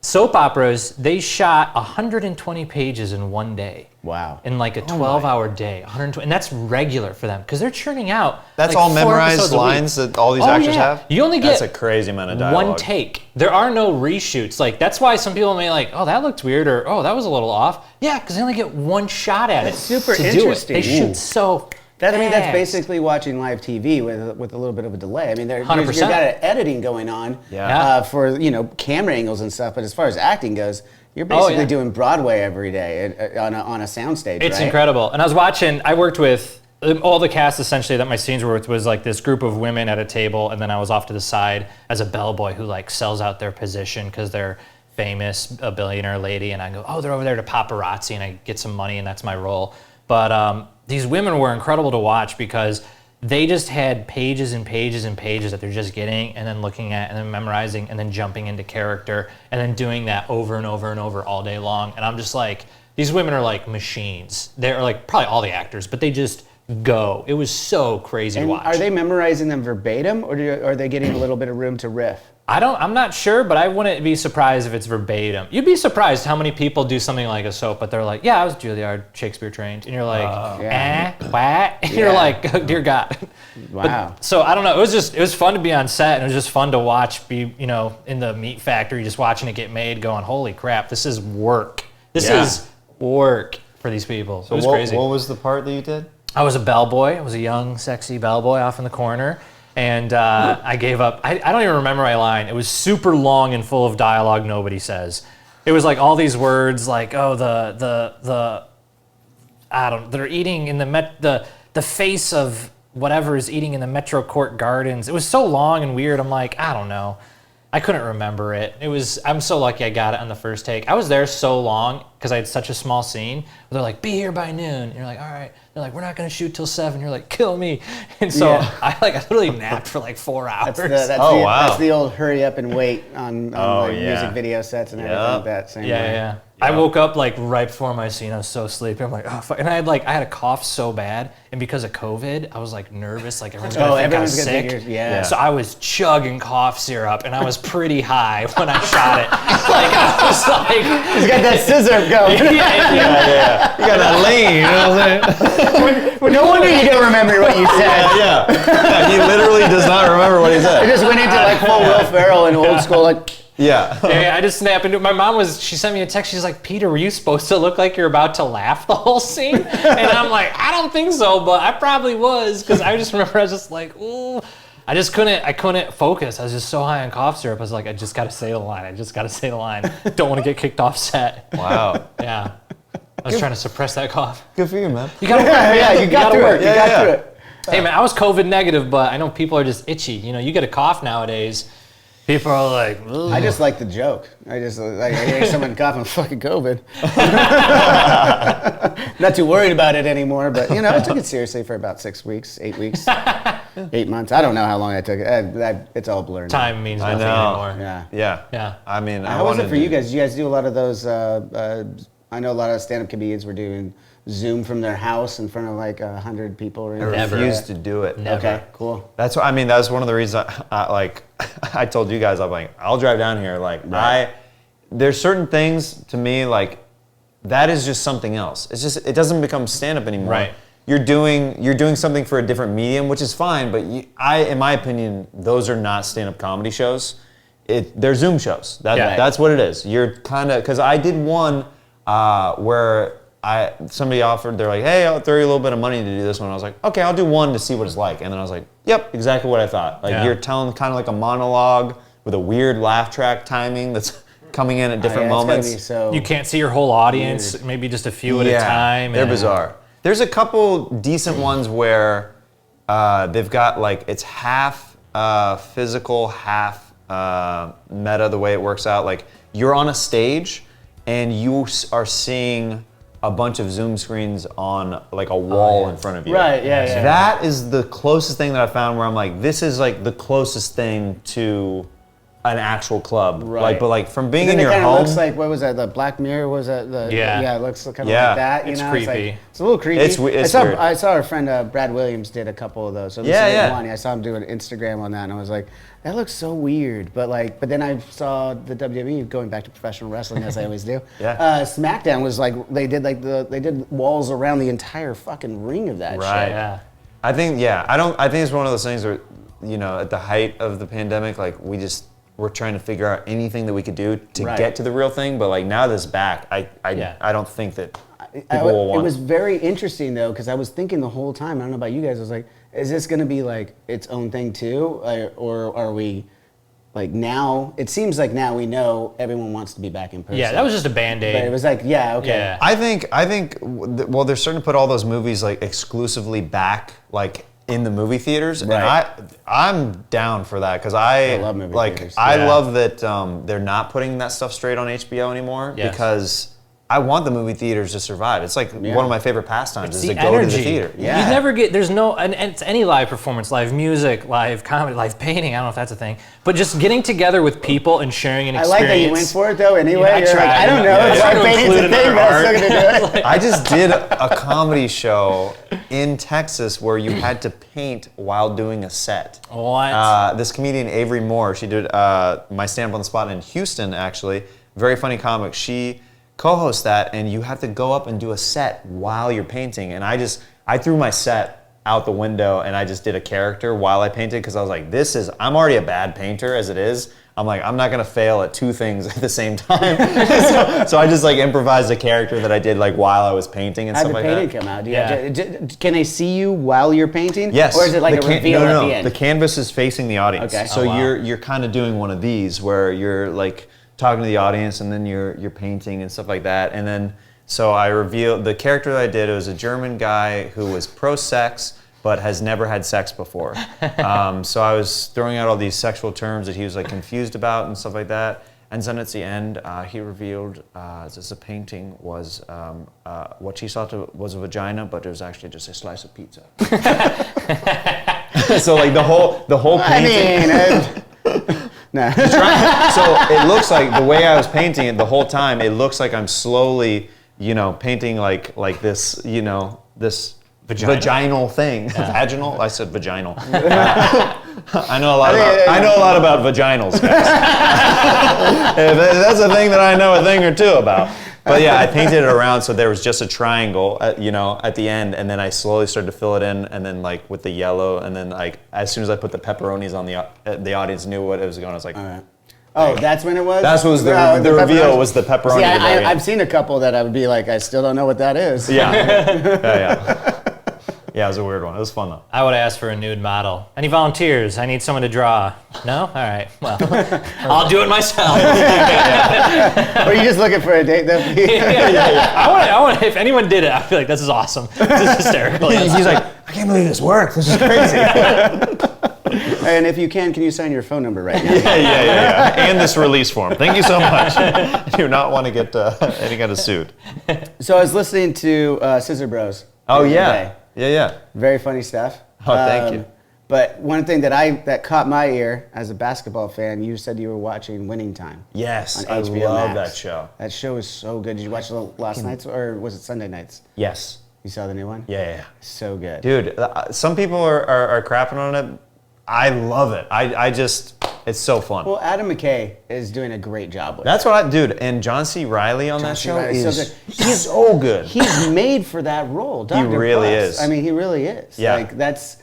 Soap operas, they shot 120 pages in one day. Wow. In like a 12-hour day, 120, and that's regular for them because they're churning out. That's like all 4 memorized episodes a week. lines that all these Oh, actors yeah. have? You only That's get a crazy amount of dialogue. one take. There are no reshoots. Like that's why some people may like, oh, that looked weird, or oh, that was a little off. Yeah, because they only get one shot at That's it. super to interesting. Do it. They shoot so. That's fast. basically watching live TV with a little bit of a delay. I mean, you've 100%. got editing going on Yeah. for camera angles and stuff. But as far as acting goes, you're basically yeah. doing Broadway every day on a soundstage. It's right? incredible. And I worked with all the cast essentially that my scenes were with was like this group of women at a table, and then I was off to the side as a bellboy who like sells out their position because they're famous, a billionaire lady, and I go, oh, they're over there to paparazzi, and I get some money, and that's my role. But these women were incredible to watch because they just had pages and pages and pages that they're just getting and then looking at and then memorizing and then jumping into character and then doing that over and over and over all day long. And I'm just like, these women are like machines. They're like probably all the actors, but they just go. It was so crazy to watch. Are they memorizing them verbatim, or are they getting a little bit of room to riff? I'm not sure, but I wouldn't be surprised if it's verbatim. You'd be surprised how many people do something like a soap, but they're like, yeah, I was Juilliard, Shakespeare trained. And you're like, what? And you're like, oh, dear God. Wow. But, so I don't know. It was fun to be on set, and it was just fun to watch, in the meat factory, just watching it get made, going, holy crap, this is work. This is work for these people. So it was crazy. What was the part that you did? I was a bellboy. I was a young, sexy bellboy off in the corner. And I gave up. I don't even remember my line. It was super long and full of dialogue nobody says. It was like all these words like, oh, they're eating in the face of whatever is eating in the Metro Court Gardens. It was so long and weird. I'm like, I don't know. I couldn't remember it. I'm so lucky I got it on the first take. I was there so long because I had such a small scene. They're like, be here by noon. And you're like, all right. They're like, we're not going to shoot till 7. You're like, kill me. And so I literally napped for like 4 hours. That's the old hurry up and wait on yeah. music video sets and everything like that. Same way. Yeah. I woke up like right before my scene. I was so sleepy. I'm like, oh fuck. And I had a cough so bad, and because of COVID, I was like nervous, like everyone's gonna think I was sick. So I was chugging cough syrup, and I was pretty high when I shot it. Like I was like, he's got that scissor going. yeah. You got that lean, you know what I'm saying? No wonder you don't remember what you said. Yeah. He literally does not remember what he I said. just went into like full Will Ferrell and old school like. Yeah. I just snapped into it. My mom she sent me a text. She's like, Peter, were you supposed to look like you're about to laugh the whole scene? And I'm like, I don't think so, but I probably was. Because I just remember I was just like, ooh. I couldn't focus. I was just so high on cough syrup. I was like, I just got to say the line. Don't want to get kicked off set. Wow. Yeah. I was trying to suppress that cough. Good for you, man. You got to work. You got through it. You got through it. Hey, man, I was COVID negative, but I know people are just itchy. You get a cough nowadays. People are like, ugh. I just like the joke. I hear someone coughing fucking COVID. Not too worried about it anymore, but I took it seriously for about 6 weeks, 8 weeks, 8 months. I don't know how long I took it. It's all blurred. Time means nothing anymore. Yeah. I mean, how was it for you guys? Did you guys do a lot of those? I know a lot of stand-up comedians were doing Zoom from their house in front of like 100 people. I refused to do it. Never. Okay, cool. That's what I mean. That was one of the reasons I told you guys, I'm like, I'll drive down here. Like there's certain things to me like that is just something else. It's just it doesn't become stand-up anymore. Right. You're doing something for a different medium, which is fine. But in my opinion, those are not stand-up comedy shows. They're Zoom shows. That's what it is. You're kind of because I did one where. somebody offered, they're like, hey, I'll throw you a little bit of money to do this one. I was like, okay, I'll do one to see what it's like. And then I was like, yep, exactly what I thought. Like you're telling kind of like a monologue with a weird laugh track timing that's coming in at different moments. You can't see your whole audience, weird. Maybe just a few at a time. They're bizarre. There's a couple decent ones where they've got like, it's half physical, half meta the way it works out. Like you're on a stage and you are seeing a bunch of Zoom screens on like a wall in front of you. Right, yeah. That is the closest thing that I found where I'm like, this is like the closest thing to an actual club. Right. Like, but like from being in your home. It kind of looks like, what was that, the Black Mirror? Was that the, it looks kind of like that, you know? Creepy. It's a little creepy. It's weird. I saw our friend Brad Williams did a couple of those. So this is one. I saw him do an Instagram on that and I was like, that looks so weird. But then I saw the WWE going back to professional wrestling as I always do. SmackDown was like, they did walls around the entire fucking ring of that shit. Right, yeah. I think it's one of those things where, you know, at the height of the pandemic, like we're trying to figure out anything that we could do to get to the real thing, but like now this back, I don't think that people will want it. It was very interesting though, because I was thinking the whole time, I don't know about you guys, I was like, is this going to be like its own thing too? Or are we, like now, it seems like now we know everyone wants to be back in person. Yeah, that was just a Band-Aid. But it was like, okay. Yeah. I think, well, they're starting to put all those movies like exclusively back, like in the movie theaters, and I'm down for that because I love movie theaters. I love that they're not putting that stuff straight on HBO anymore because I want the movie theaters to survive. It's like one of my favorite pastimes is to go to the theater. Yeah. You never get, there's no, and it's any live performance, live music, live comedy, live painting, I don't know if that's a thing, but just getting together with people and sharing an experience. I like that you went for it though anyway. I don't know if live painting's a thing, but I'm still gonna do it. I just did a comedy show in Texas where you had to paint while doing a set. What? This comedian Avery Moore, she did my stand-up on the spot in Houston actually, very funny comic. She co-host that, and you have to go up and do a set while you're painting. And I threw my set out the window and I just did a character while I painted because I was like, I'm already a bad painter as it is. I'm like, I'm not gonna fail at two things at the same time. so I just like improvised a character that I did like while I was painting and stuff like that. How did the painting come out? Can they see you while you're painting? Yes. Or is it like a reveal at the end? The canvas is facing the audience. Okay. So you're kind of doing one of these where you're like talking to the audience and then you're painting and stuff like that. And then, so I revealed, the character that I did, it was a German guy who was pro-sex, but has never had sex before. So I was throwing out all these sexual terms that he was like confused about and stuff like that. And then at the end, he revealed that the painting was what she thought was a vagina, but it was actually just a slice of pizza. So like the whole painting. No. So it looks like the way I was painting it the whole time, it looks like I'm slowly, painting like this, this vaginal thing. Yeah. Vaginal? I said vaginal. I know a lot about vaginals, guys. That's a thing that I know a thing or two about. But yeah, I painted it around so there was just a triangle, at the end, and then I slowly started to fill it in, and then like with the yellow, and then like as soon as I put the pepperonis on the audience knew what it was going. I was like, all right. Oh, that's when it was? That was the reveal was the pepperoni. See, I've seen a couple that I would be like, I still don't know what that is. Yeah. Yeah, it was a weird one. It was fun though. I would ask for a nude model. Any volunteers? I need someone to draw. No? All right. Well, I'll do it myself. Or are you just looking for a date though? I want. If anyone did it, I'd be like, this is awesome. This is hysterical. He's like, I can't believe this worked. This is crazy. And if you can you sign your phone number right now? Yeah. And this release form. Thank you so much. I do not want to get any kind of sued. So I was listening to Scissor Bros. Oh yeah. Yeah. Very funny stuff. Oh, thank you. But one thing that caught my ear as a basketball fan, you said you were watching Winning Time. Yes, on HBO I love Max. that show. That show is so good. Did you watch the last nights or was it Sunday nights? Yes. You saw the new one? Yeah. So good. Dude, some people are crapping on it. I love it. I just, it's so fun. Well, Adam McKay is doing a great job with it. That's what and John C. Reilly on that show is so good. He's made for that role. Dr. He really Bus. is. I mean, he really is. Yeah. Like, that's,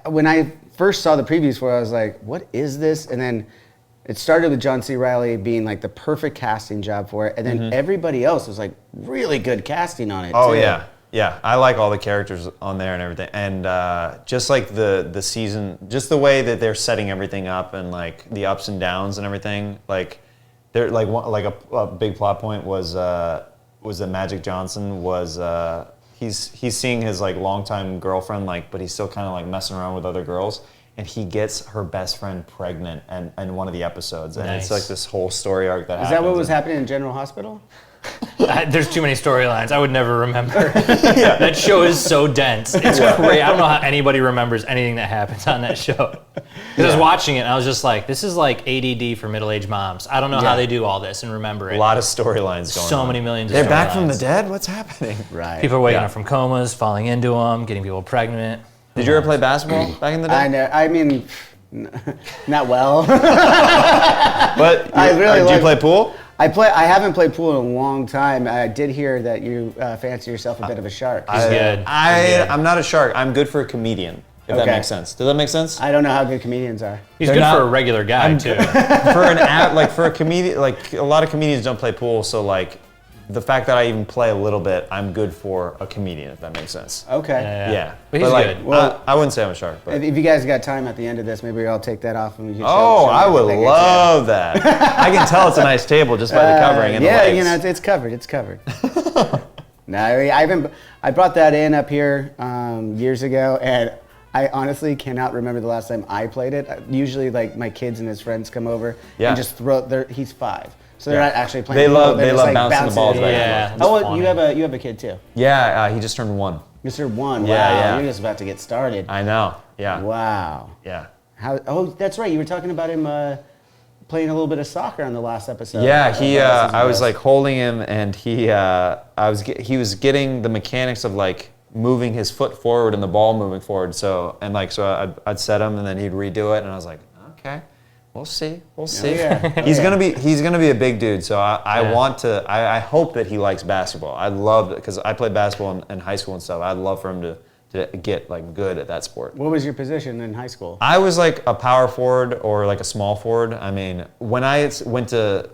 when I first saw the previews for it, I was like, what is this? And then it started with John C. Reilly being like the perfect casting job for it, and then everybody else was like really good casting on it. Oh too. yeah. I like all the characters on there and everything, and just like the season, just the way that they're setting everything up and like the ups and downs and everything. Like, they're like a big plot point was that Magic Johnson was he's seeing his like longtime girlfriend, like, but he's still kind of like messing around with other girls. And he gets her best friend pregnant in one of the episodes. And it's like this whole story arc that happens. Is that what was happening in General Hospital? There's too many storylines. I would never remember. That show is so dense. It's crazy. I don't know how anybody remembers anything that happens on that show. Because I was watching it and I was just like, this is like ADD for middle-aged moms. I don't know how they do all this and remember it. A lot of storylines going on. So many millions of They're storylines. back from the dead? What's happening? Right. People are waking up from comas, falling into them, getting people pregnant. Did you ever play basketball back in the day? I know. I mean, not well. But do you play pool? I haven't played pool in a long time. I did hear that you fancy yourself a bit of a shark. He's good. I'm not a shark. I'm good for a comedian, if that makes sense. Does that make sense? I don't know how good comedians are. He's good for a regular guy too. For a comedian, like a lot of comedians don't play pool, so like the fact that I even play a little bit, I'm good for a comedian, if that makes sense. Okay. Yeah. But he's good. Well, I wouldn't say I'm a shark. But. If you guys got time at the end of this, maybe I'll take that off and we can Oh, show I would everything love that. I can tell it's a nice table just by the covering and the legs. you know, it's covered. It's covered. No, I brought that in up here years ago, and I honestly cannot remember the last time I played it. Usually, like my kids and his friends come over and just throw. He's 5. So they're not actually playing. They love like bouncing the balls back Yeah. and forth. Oh, well, you have a kid too. Yeah, he just turned 1. Mr. 1. Yeah, Wow, yeah. you're just about to get started. I know. Yeah. Wow. Yeah. Oh, that's right. You were talking about him playing a little bit of soccer on the last episode. Yeah, I was like holding him, and he was getting the mechanics of like moving his foot forward and the ball moving forward. So I'd set him, and then he'd redo it, and I was like, okay. We'll see. Yeah. He's gonna be a big dude. So I hope that he likes basketball. I love it because I played basketball in high school and stuff. I'd love for him to get like good at that sport. What was your position in high school? I was like a power forward or like a small forward. I mean, when I went to,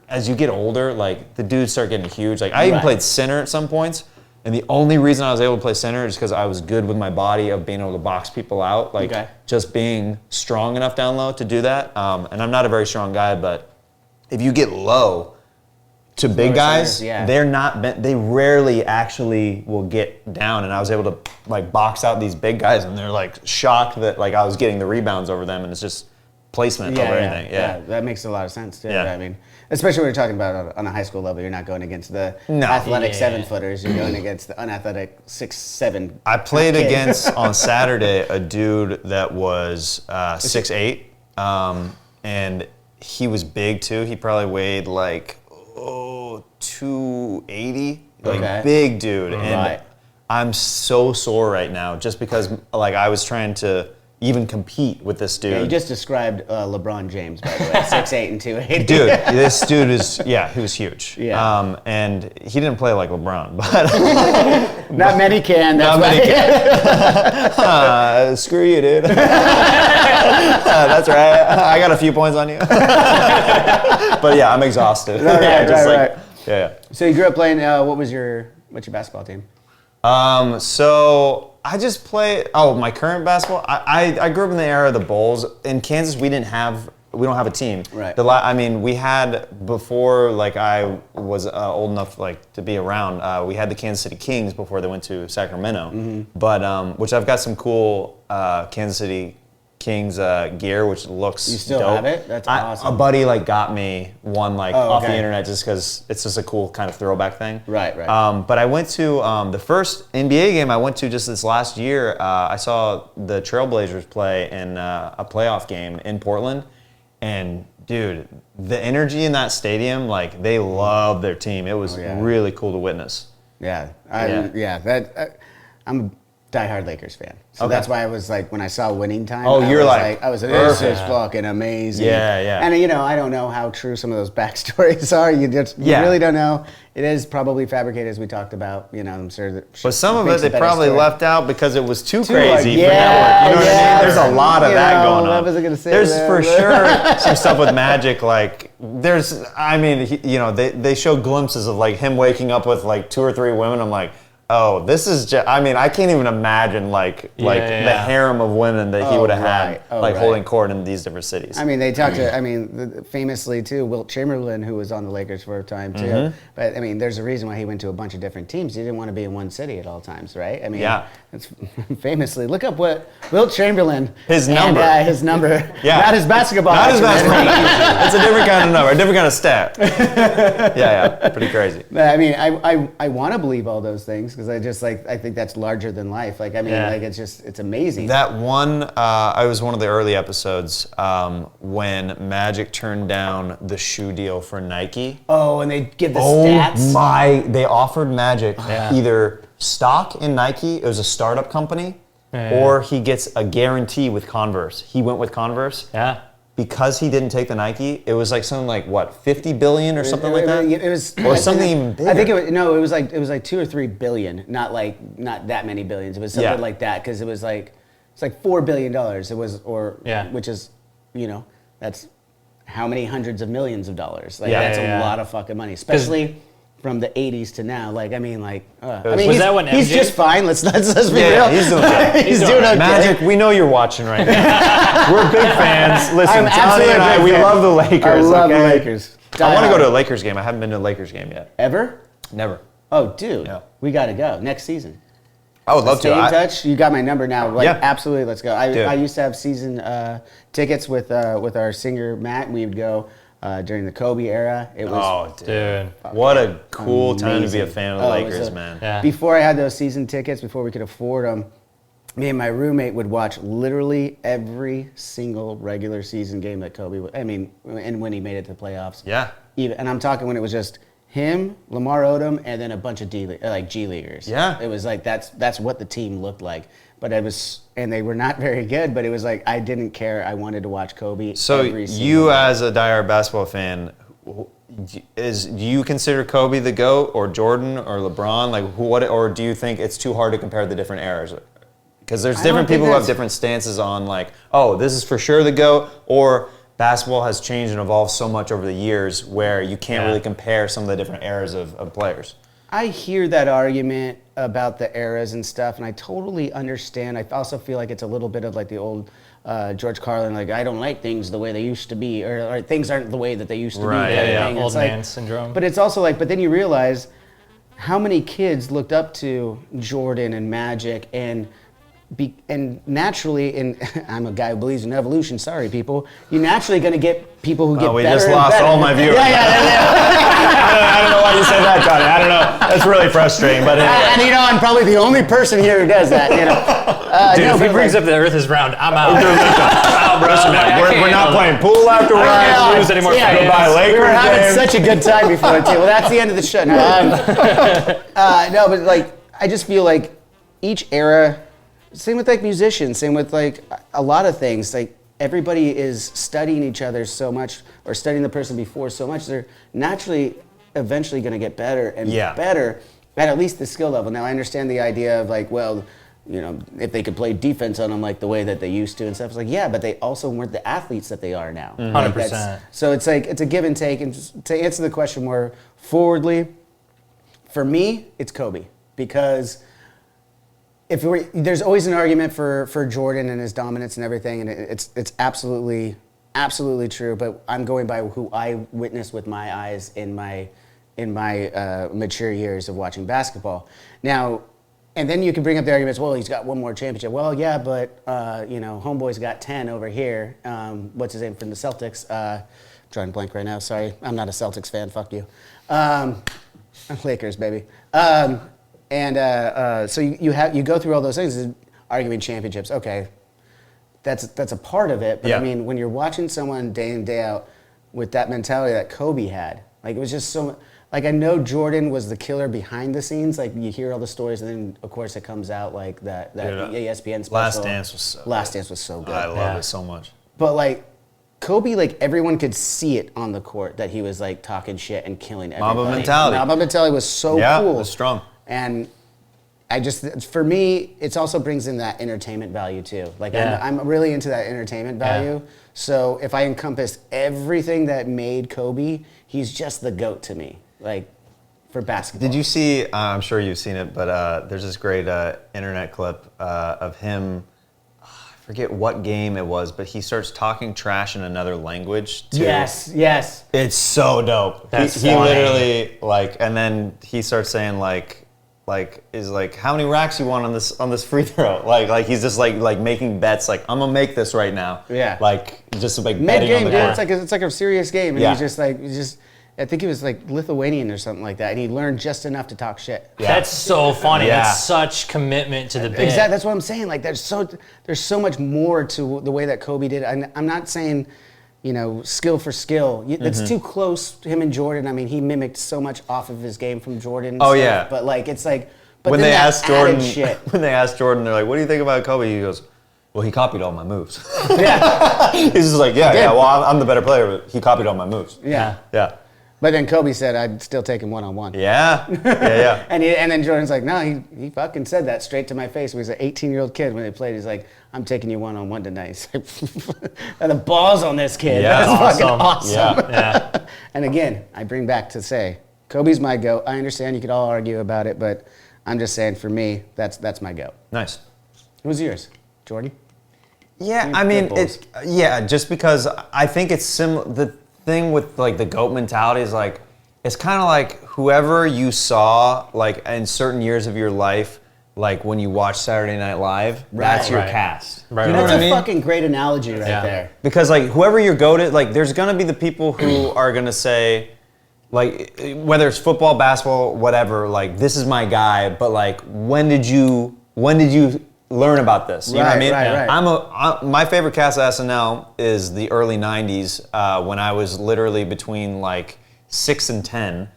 as you get older, like the dudes start getting huge. Like I even played center at some points. And the only reason I was able to play center is because I was good with my body of being able to box people out, like just being strong enough down low to do that. And I'm not a very strong guy, but if you get low to big guys, they rarely actually will get down. And I was able to like box out these big guys, and they're like shocked that like I was getting the rebounds over them, and it's just placement over anything. Yeah, that makes a lot of sense too. I mean, especially when you're talking about on a high school level, you're not going against the athletic 7-footers. You're going against the unathletic 6'7". I played against on Saturday a dude that was 6'8", and he was big too. He probably weighed like 280, like big dude. And I'm so sore right now just because like I was trying to even compete with this dude. Yeah, you just described LeBron James, by the way, 6'8" and 280. Dude, this dude is, he was huge. Yeah. And he didn't play like LeBron, but... Not many can. Not many can. Screw you, dude. That's right. I got a few points on you. But yeah, I'm exhausted. Right. Yeah. So you grew up playing, what's your basketball team? So I just play. My current basketball. I grew up in the era of the Bulls. In Kansas, we don't have a team. Right. We had before like I was old enough like to be around. We had the Kansas City Kings before they went to Sacramento. But which I've got some cool Kansas City Kings gear, which looks You still dope. have it? That's awesome. A buddy like got me one off the internet just because it's just a cool kind of throwback thing. Right. But I went to the first NBA game I went to just this last year. I saw the Trailblazers play in a playoff game in Portland, and dude, the energy in that stadium, like they love their team. It was really cool to witness. I'm diehard Lakers fan. So Okay. that's why I was like, when I saw Winning Time, Oh, you're I was like, this is perfect. fucking amazing. Yeah, yeah. And you know, I don't know how true some of those backstories are. You really don't know. It is probably fabricated, as we talked about. You know, I'm sure that. But some of makes it a they better probably story. left out because it was too Too, crazy like, for network. You know what I mean? There's a lot of You that know, going on. what was I gonna say There's there? for sure some stuff with Magic. Like there's, I mean, you know, they show glimpses of like him waking up with like 2 or 3 women. I'm like, oh, this is just, I mean, I can't even imagine like the harem of women that he would have had holding court in these different cities. I mean, they talked to, I mean, famously too, Wilt Chamberlain, who was on the Lakers for a time too. Mm-hmm. But I mean, there's a reason why he went to a bunch of different teams. He didn't want to be in one city at all times, right? I mean, it's famously, look up what Wilt Chamberlain. His number. His number. Yeah. Not his basketball. Not his acumen. basketball. It's a different kind of number, a different kind of stat. Yeah, pretty crazy. But, I mean, I want to believe all those things because I think that's larger than life. Like, I mean, like it's amazing. That one, I was one of the early episodes when Magic turned down the shoe deal for Nike. Oh, and they give the stats. They offered Magic either stock in Nike, it was a startup company, or he gets a guarantee with Converse. He went with Converse. Yeah. Because he didn't take the Nike, it was like something like what, 50 billion or something like that? It was, or something even bigger. I think it was like 2 or 3 billion, not that many billions. It was something like that because it's like $4 billion. It was which is, you know, that's how many hundreds of millions of dollars. Like that's a lot of fucking money, especially from the 80s to now. Like I mean, was that when he's MJ just fine. Let's be Yeah, real. he's doing good. He's doing okay. Magic, we know you're watching right now. We're big fans. Listen, I'm Tony absolutely and a I, big we fan. love the Lakers. I love the okay? Lakers. I want to go Die to a hard. Lakers game. I haven't been to a Lakers game yet. Ever? Never. Oh, dude, Yeah. we got to go next season. I would love Stay to. in touch. You got my number now. Like, Yeah. absolutely. Let's go. Dude. I used to have season tickets with our singer Matt. We would go during the Kobe era. It was Oh, dude. Dude. What a cool time to be a amazing. fan of the Oh, it was Lakers, a- man. Yeah. before I had those season tickets, before we could afford them. Me and my roommate would watch literally every single regular season game that Kobe would. I mean, and when he made it to the playoffs. Yeah. And I'm talking when it was just him, Lamar Odom, and then a bunch of G leaguers. Yeah. It was like that's what the team looked like. But it was, and they were not very good. But it was like I didn't care. I wanted to watch Kobe. So every single you, day. as a diehard basketball fan, do you consider Kobe the GOAT or Jordan or LeBron? Like, or do you think it's too hard to compare the different eras? Because there's I different don't think people who have that's- different stances on like, oh, this is for sure the GOAT, or basketball has changed and evolved so much over the years where you can't really compare some of the different eras of players. I hear that argument about the eras and stuff, and I totally understand. I also feel like it's a little bit of like the old George Carlin, like I don't like things the way they used to be, or things aren't the way that they used to Right, be. Kind yeah, of thing. Old It's like- man syndrome. But it's also like, but then you realize how many kids looked up to Jordan and Magic and naturally, and I'm a guy who believes in evolution. Sorry, people. You're naturally going to get people who get we better. just and lost better. all my viewers. I don't know why you said that, Johnny. I don't know. That's really frustrating. But And you know, I'm probably the only person here who does that. You know, Dude, if he but brings like- up the Earth is round, I'm out. I'm out, bro. we're not playing pool afterwards. I can't lose any more Yeah, fans. Goodbye, Lakers we were having game. such a good time before too. Well, that's the end of the show. No, no, but like I just feel like each era. Same with like musicians. Same with like a lot of things. Like everybody is studying each other so much, or studying the person before so much. They're naturally, eventually going to get better and better at least the skill level. Now I understand the idea of like, well, you know, if they could play defense on them like the way that they used to and stuff. It's like, yeah, but they also weren't the athletes that they are now. 100%. So it's like, it's a give and take. And just to answer the question more forwardly, for me, it's Kobe. Because there's always an argument for Jordan and his dominance and everything, and it's absolutely true. But I'm going by who I witnessed with my eyes in my mature years of watching basketball. Now, and then you can bring up the arguments. Well, he's got one more championship. Well, yeah, but you know, homeboy's got 10 over here. What's his name from the Celtics? Drawing a blank right now. Sorry, I'm not a Celtics fan. Fuck you. Lakers, baby. So you go through all those things, arguing championships. Okay, that's a part of it. But I mean, when you're watching someone day in day out with that mentality that Kobe had, like it was just so. like I know Jordan was the killer behind the scenes. Like you hear all the stories, and then of course it comes out like that ESPN special. Last Dance was so. Last Dance was so good. I love it so much. But like Kobe, like everyone could see it on the court that he was like talking shit and killing everybody. Mamba mentality. Mamba mentality was so cool. Yeah, it was strong. And for me, it also brings in that entertainment value too. Like I'm really into that entertainment value. Yeah. So if I encompass everything that made Kobe, he's just the GOAT to me. Like for basketball. Did you see? I'm sure you've seen it, but there's this great internet clip of him. I forget what game it was, but he starts talking trash in another language. Yes. It's so dope. He literally like, and then he starts saying is how many racks you want on this free throw? Like he's just like making bets. Like I'm gonna make this right now. Yeah. Like just like mid betting game, on the dude. It's like a serious game, and Yeah. he's just. I think he was like Lithuanian or something like that, and he learned just enough to talk shit. Yeah. That's so funny. Yeah. That's such commitment to the bit. Exactly. That's what I'm saying. Like there's so much more to the way that Kobe did. I'm not saying, skill for skill. It's too close. Him and Jordan. I mean, he mimicked so much off of his game from Jordan. Yeah. But like it's like. But when then they asked Jordan, shit. when they asked Jordan, they're like, "What do you think about Kobe?" He goes, "Well, he copied all my moves." Yeah. He's just like, yeah. Well, I'm the better player, but he copied all my moves. Yeah. Yeah. But then Kobe said, "I'd still take him one-on-one." Yeah. and then Jordan's like, "No, he fucking said that straight to my face." He was an 18-year-old kid when they played. He's like, "I'm taking you one-on-one tonight." He's like, and the balls on this kid. Yeah, that's fucking awesome. Yeah. And again, I bring back to say, Kobe's my GOAT. I understand you could all argue about it, but I'm just saying for me, that's my GOAT. Nice. Who's yours, Jordy? Yeah, I mean, just because I think it's similar. The thing with like the GOAT mentality is like, it's kind of like whoever you saw like in certain years of your life, like when you watch Saturday Night Live, that's your cast. Right. You know That's what I mean? a fucking great analogy right there. Because like whoever your GOAT is, like there's gonna be the people who are gonna say, like whether it's football, basketball, whatever, like this is my guy, but like when did you learn about this? You know what I mean? Right. My favorite cast at SNL is the early 90s when I was literally between like 6 and 10.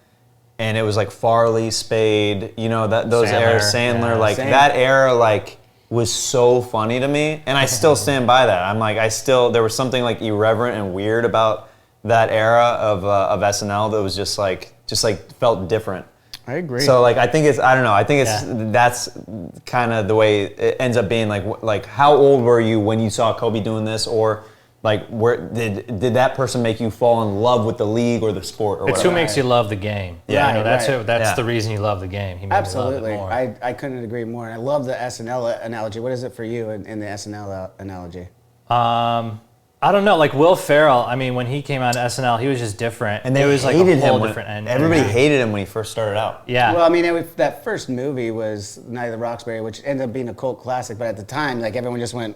And it was like Farley, Spade, those eras, Sandler, that era like was so funny to me. And I still stand by that. I'm like, there was something like irreverent and weird about that era of SNL that was just like felt different. I agree. So like I think it's that's kind of the way it ends up being. Like how old were you when you saw Kobe doing this, or like where did that person make you fall in love with the league or the sport or whatever? It's who makes you love the game. Yeah, that's the reason you love the game. He made Absolutely. me love it more. I couldn't agree more. And I love the SNL analogy. What is it for you in the SNL analogy? I don't know, like Will Ferrell, I mean, when he came out of SNL, he was just different. And they was like hated a whole him. different end. Everybody hated him when he first started out. Yeah. Well, I mean, that first movie was Night of the Roxbury, which ended up being a cult classic. But at the time, like everyone just went,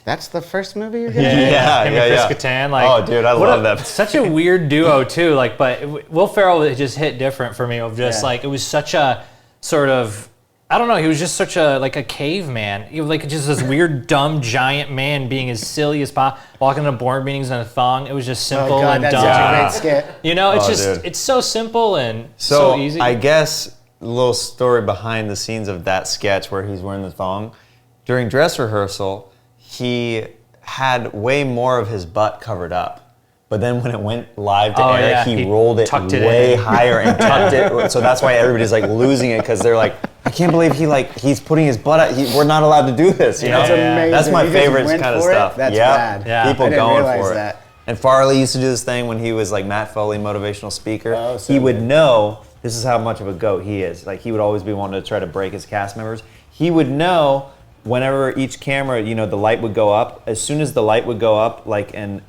"That's the first movie you're getting?" Him and Chris Kattan, like, oh, dude, I love that. Such a weird duo too. Like, but Will Ferrell just hit different for me. Of just like it was such a sort of. I don't know. He was just such a caveman. He was like just this weird, dumb, giant man being as silly as possible, walking to board meetings in a thong. It was just simple and that's dumb. such a great skit. It's so simple and so easy. I guess a little story behind the scenes of that sketch where he's wearing the thong. During dress rehearsal, he had way more of his butt covered up. But then when it went live to air, he rolled it way higher and tucked it. So that's why everybody's like losing it because they're like, I can't believe he's putting his butt out. We're not allowed to do this. You know? That's amazing. That's my favorite kind of stuff. That's bad. Yeah. People I didn't going realize for it. that. And Farley used to do this thing when he was like Matt Foley, motivational speaker. Oh, so he would know, this is how much of a GOAT he is. Like he would always be wanting to try to break his cast members. He would know whenever each camera, the light would go up. As soon as the light would go up, like and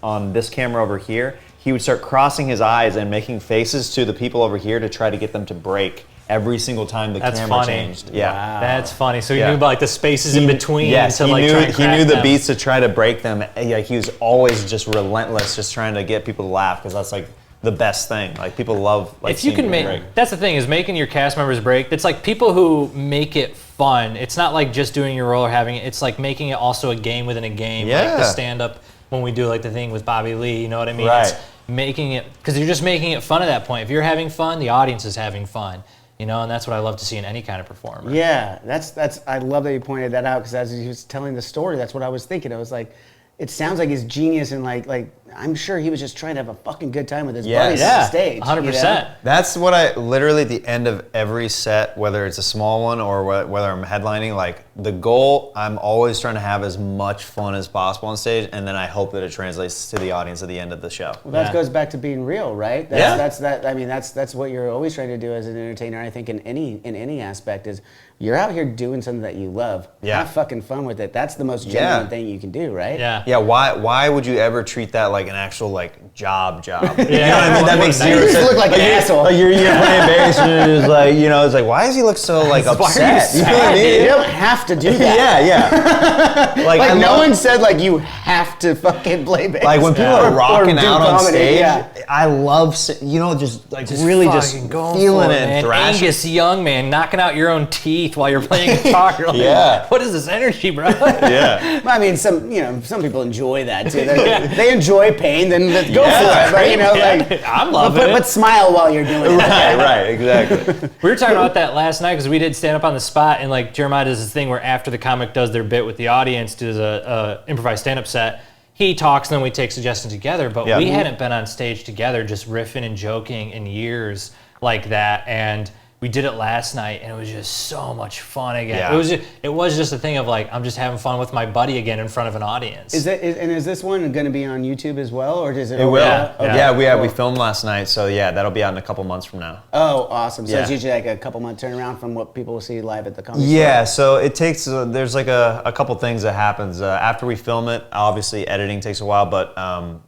on this camera over here, he would start crossing his eyes and making faces to the people over here to try to get them to break every single time the camera changed. Yeah, wow. That's funny. So he knew about like the spaces in between. Yes, to, he like, knew. try and He knew the them. beats to try to break them. Like he was always just relentless, just trying to get people to laugh because that's like the best thing. Like people love. Like, if you can make, break. that's the thing is making your cast members break. It's like people who make it fun. It's not like just doing your role or having it. It's like making it also a game within a game. Yeah. Like the stand up when we do like the thing with Bobby Lee. You know what I mean? Right. making it, because you're just making it fun at that point. If you're having fun, the audience is having fun. You know, and that's what I love to see in any kind of performer. Yeah, that's. I love that you pointed that out, because as he was telling the story, that's what I was thinking. I was like, it sounds like he's genius, and like I'm sure he was just trying to have a fucking good time with his buddies on the stage. 100%. You know? That's what I literally at the end of every set, whether it's a small one or whether I'm headlining, like the goal, I'm always trying to have as much fun as possible on stage, and then I hope that it translates to the audience at the end of the show. Well, that goes back to being real, right? That's what you're always trying to do as an entertainer. I think in any aspect is you're out here doing something that you love. Yeah. Have fucking fun with it. That's the most genuine thing you can do, right? Yeah. Yeah, why would you ever treat that like an actual like job? You know what I mean? Well, That makes You zero just sense. look like an asshole. Like you're playing bass and it's like, you know, it's like, why does he look so like upset? You know what I mean? You don't have to do that. Yeah. Like I no love- one said like you have to fucking play bass. Like when people Or- are rocking or do out on comedy, stage, yeah. I love, you know, just really just fucking going feeling for it and man. thrashing. Angus Young, man, knocking out your own teeth while you're playing guitar. You're like, Yeah. what is this energy, bro? Yeah. I mean, some people enjoy that too. They enjoy pain, then go for it. But you know, like I'm loving it. but smile while you're doing it. Right, exactly. We were talking about that last night because we did stand up on the spot, and like Jeremiah does this thing where after the comic does their bit with the audience, does a improvised stand-up set, he talks and then we take suggestions together, but we hadn't been on stage together just riffing and joking in years like that, and we did it last night, and it was just so much fun again. Yeah. It was just a thing of like, I'm just having fun with my buddy again in front of an audience. Is this one going to be on YouTube as well, or does it? It will. Yeah. Yeah, we filmed last night, so yeah, that'll be out in a couple months from now. Oh, awesome! So it's Yeah. usually like a couple month turnaround from what people will see live at the comedy Yeah, store. so it takes, there's like a couple things that happens. After we film it, obviously editing takes a while, but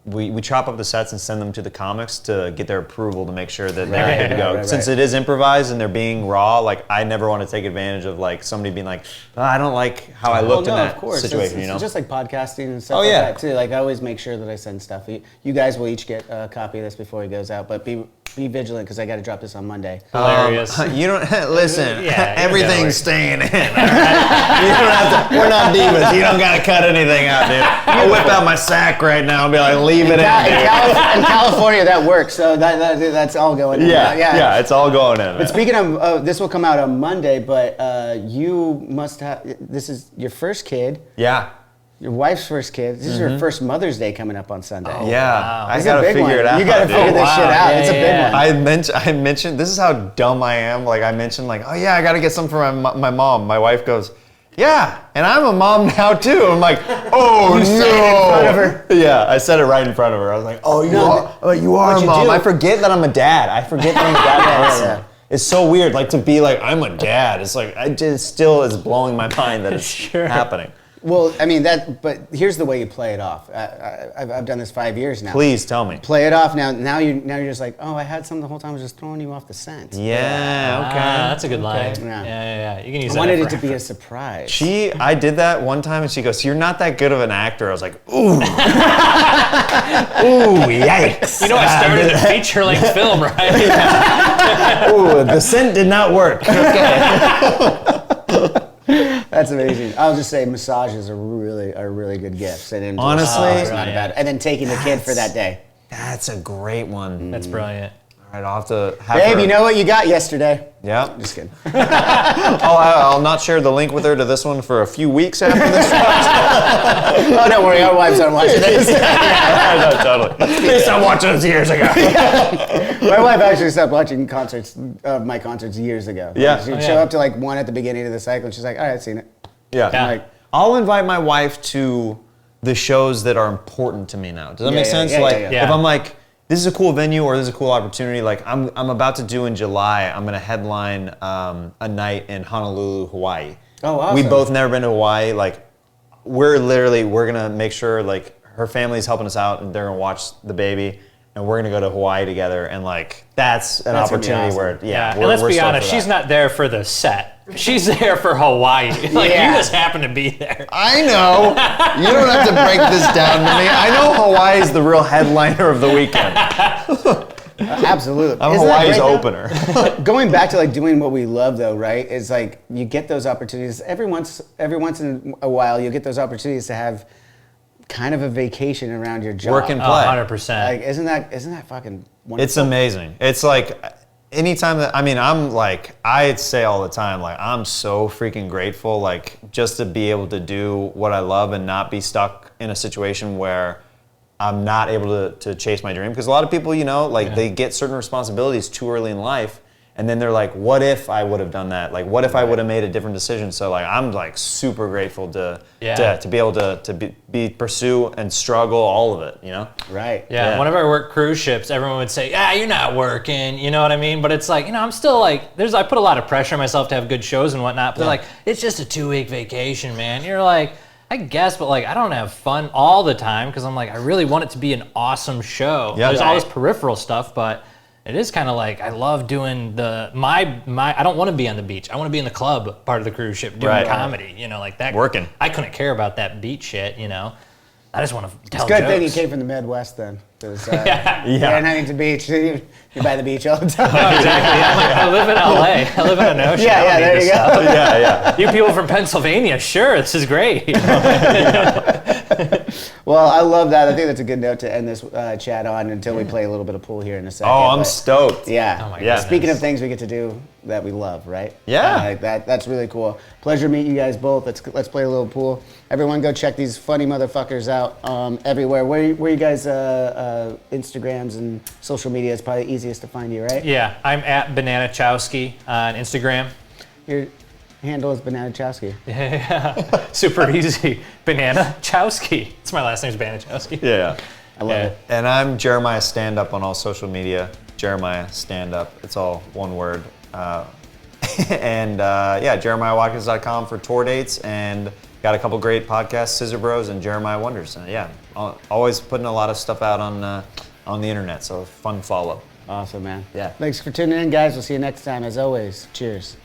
we chop up the sets and send them to the comics to get their approval to make sure that they're good to go. right. Since it is improvised and they're being raw, like I never want to take advantage of like somebody being like, oh, I don't like how I looked in that situation, you know? It's just like podcasting and stuff Oh, like yeah. that too. Like I always make sure that I send stuff. You guys will each get a copy of this before it goes out, but be vigilant because I got to drop this on Monday. Hilarious. You don't listen. Yeah, everything's staying in. All right? You don't have to, we're not divas. You don't gotta cut anything out, dude. I'll whip out my sack right now and be like, leave it in. In California, that works. So that's all going in. Yeah, it's all going in. But speaking of, this will come out on Monday, but you must have, this is your first kid, Yeah. your wife's first kid. This is your first Mother's Day coming up on Sunday. Yeah. wow. I It's a gotta big figure one. it out. You gotta dude. figure this wow. shit out. Yeah, It's a big yeah. one. I mentioned, this is how dumb I am. Like I mentioned like, oh yeah, I gotta get something for my mom. My wife goes, yeah, and I'm a mom now too. I'm like, oh You no. said it in front of her? Yeah, I said it right in front of her. I was like, oh, you are a What'd you mom. do? I forget that I'm a dad. I forget that I'm a dad person. Yeah. It's so weird, like to be like, I'm a dad. It's like, I just still is blowing my mind that it's Sure. happening. Well, I mean, but here's the way you play it off. I've done this 5 years now. Please tell me. Play it off now. You're just like, oh, I had something the whole time. I was just throwing you off the scent. Yeah, okay. That's a good line. Yeah. Yeah. You can use I that. wanted it for- to be a surprise. I did that one time and she goes, you're not that good of an actor. I was like, ooh. Ooh, yikes. You know, I started a feature-length film, right? Ooh, the scent did not work. Okay. That's amazing. I'll just say massages are really good gifts. And Honestly? it's not bad. And then taking the kid for that day. That's a great one. That's brilliant. All right, I'll have to have Babe, her. you know what you got yesterday? Yeah. Just kidding. I'll not share the link with her to this one for a few weeks after this. Oh, don't worry. Our wives aren't watching this. No, totally. They stopped watching us years ago. My wife actually stopped watching my concerts years ago. Yeah. She'd Oh, show yeah. up to like one at the beginning of the cycle, and she's like, all right, I've seen it. Yeah. Yeah. Like, I'll invite my wife to the shows that are important to me now. Does that make yeah, sense? yeah, like, yeah. Yeah. if I'm like, this is a cool venue or this is a cool opportunity, like I'm about to do in July, I'm gonna headline a night in Honolulu, Hawaii. Oh, awesome. We've both never been to Hawaii. Like, we're gonna make sure like her family's helping us out and they're gonna watch the baby. And we're gonna go to Hawaii together, and like that's an That's gonna be opportunity awesome. where Yeah. we're, And let's we're be stoked honest, for she's that. not there for the set. She's there for Hawaii. Like, Yeah. you just happen to be there. I know. You don't have to break this down to me. I know Hawaii's the real headliner of the weekend. absolutely. I'm Isn't that Hawaii's great, though? opener. Going back to like doing what we love though, right? Is like you get those opportunities every once in a while. You get those opportunities to have kind of a vacation around your job. Work and play. 100%. Like, isn't that fucking wonderful? It's amazing. It's like anytime that, I mean, I'm like, I say all the time, like, I'm so freaking grateful, like, just to be able to do what I love and not be stuck in a situation where I'm not able to chase my dream. Because a lot of people, you know, like, they get certain responsibilities too early in life, and then they're like, what if I would have done that? Like, what if I would have made a different decision? So, like, I'm, like, super grateful to be able to pursue and struggle all of it, you know? Right. Yeah, whenever I work cruise ships, everyone would say, you're not working, you know what I mean? But it's like, you know, I'm still like, I put a lot of pressure on myself to have good shows and whatnot, but they're like, it's just a 2-week vacation, man. You're like, I guess, but like, I don't have fun all the time because I'm like, I really want it to be an awesome show. Yeah. There's all this peripheral stuff, but it is kind of like, I love doing I don't want to be on the beach. I want to be in the club part of the cruise ship doing comedy, you know, like that. Working. I couldn't care about that beach shit, you know. I just want to tell It's a good jokes. thing you came from the Midwest then. Because Yeah. you're not into the beach. You're by the beach all the time. No, exactly. I live in LA. I live in an ocean. Yeah, there you go. Yeah. You people from Pennsylvania, sure, this is great. Well, I love that. I think that's a good note to end this chat on until we play a little bit of pool here in a second. Oh, I'm But, stoked. yeah. Oh my Yeah. goodness. Speaking of things we get to do that we love, right? Yeah. Like that's really cool. Pleasure meeting you guys both. Let's play a little pool. Everyone go check these funny motherfuckers out everywhere. Where you guys Instagrams and social media is probably easiest to find you, right? Yeah, I'm at Banachowski on Instagram. Your handle is Banachowski. Yeah, super easy. Banachowski. It's my last name's Banachowski. Yeah. I love it. And I'm Jeremiah Stand Up on all social media. Jeremiah Stand Up. It's all one word. JeremiahWatkins.com for tour dates, and got a couple great podcasts, Scissor Bros and Jeremiah Wonders. And always putting a lot of stuff out on the internet, so fun follow. Awesome, man. Yeah. Thanks for tuning in, guys. We'll see you next time. As always, cheers.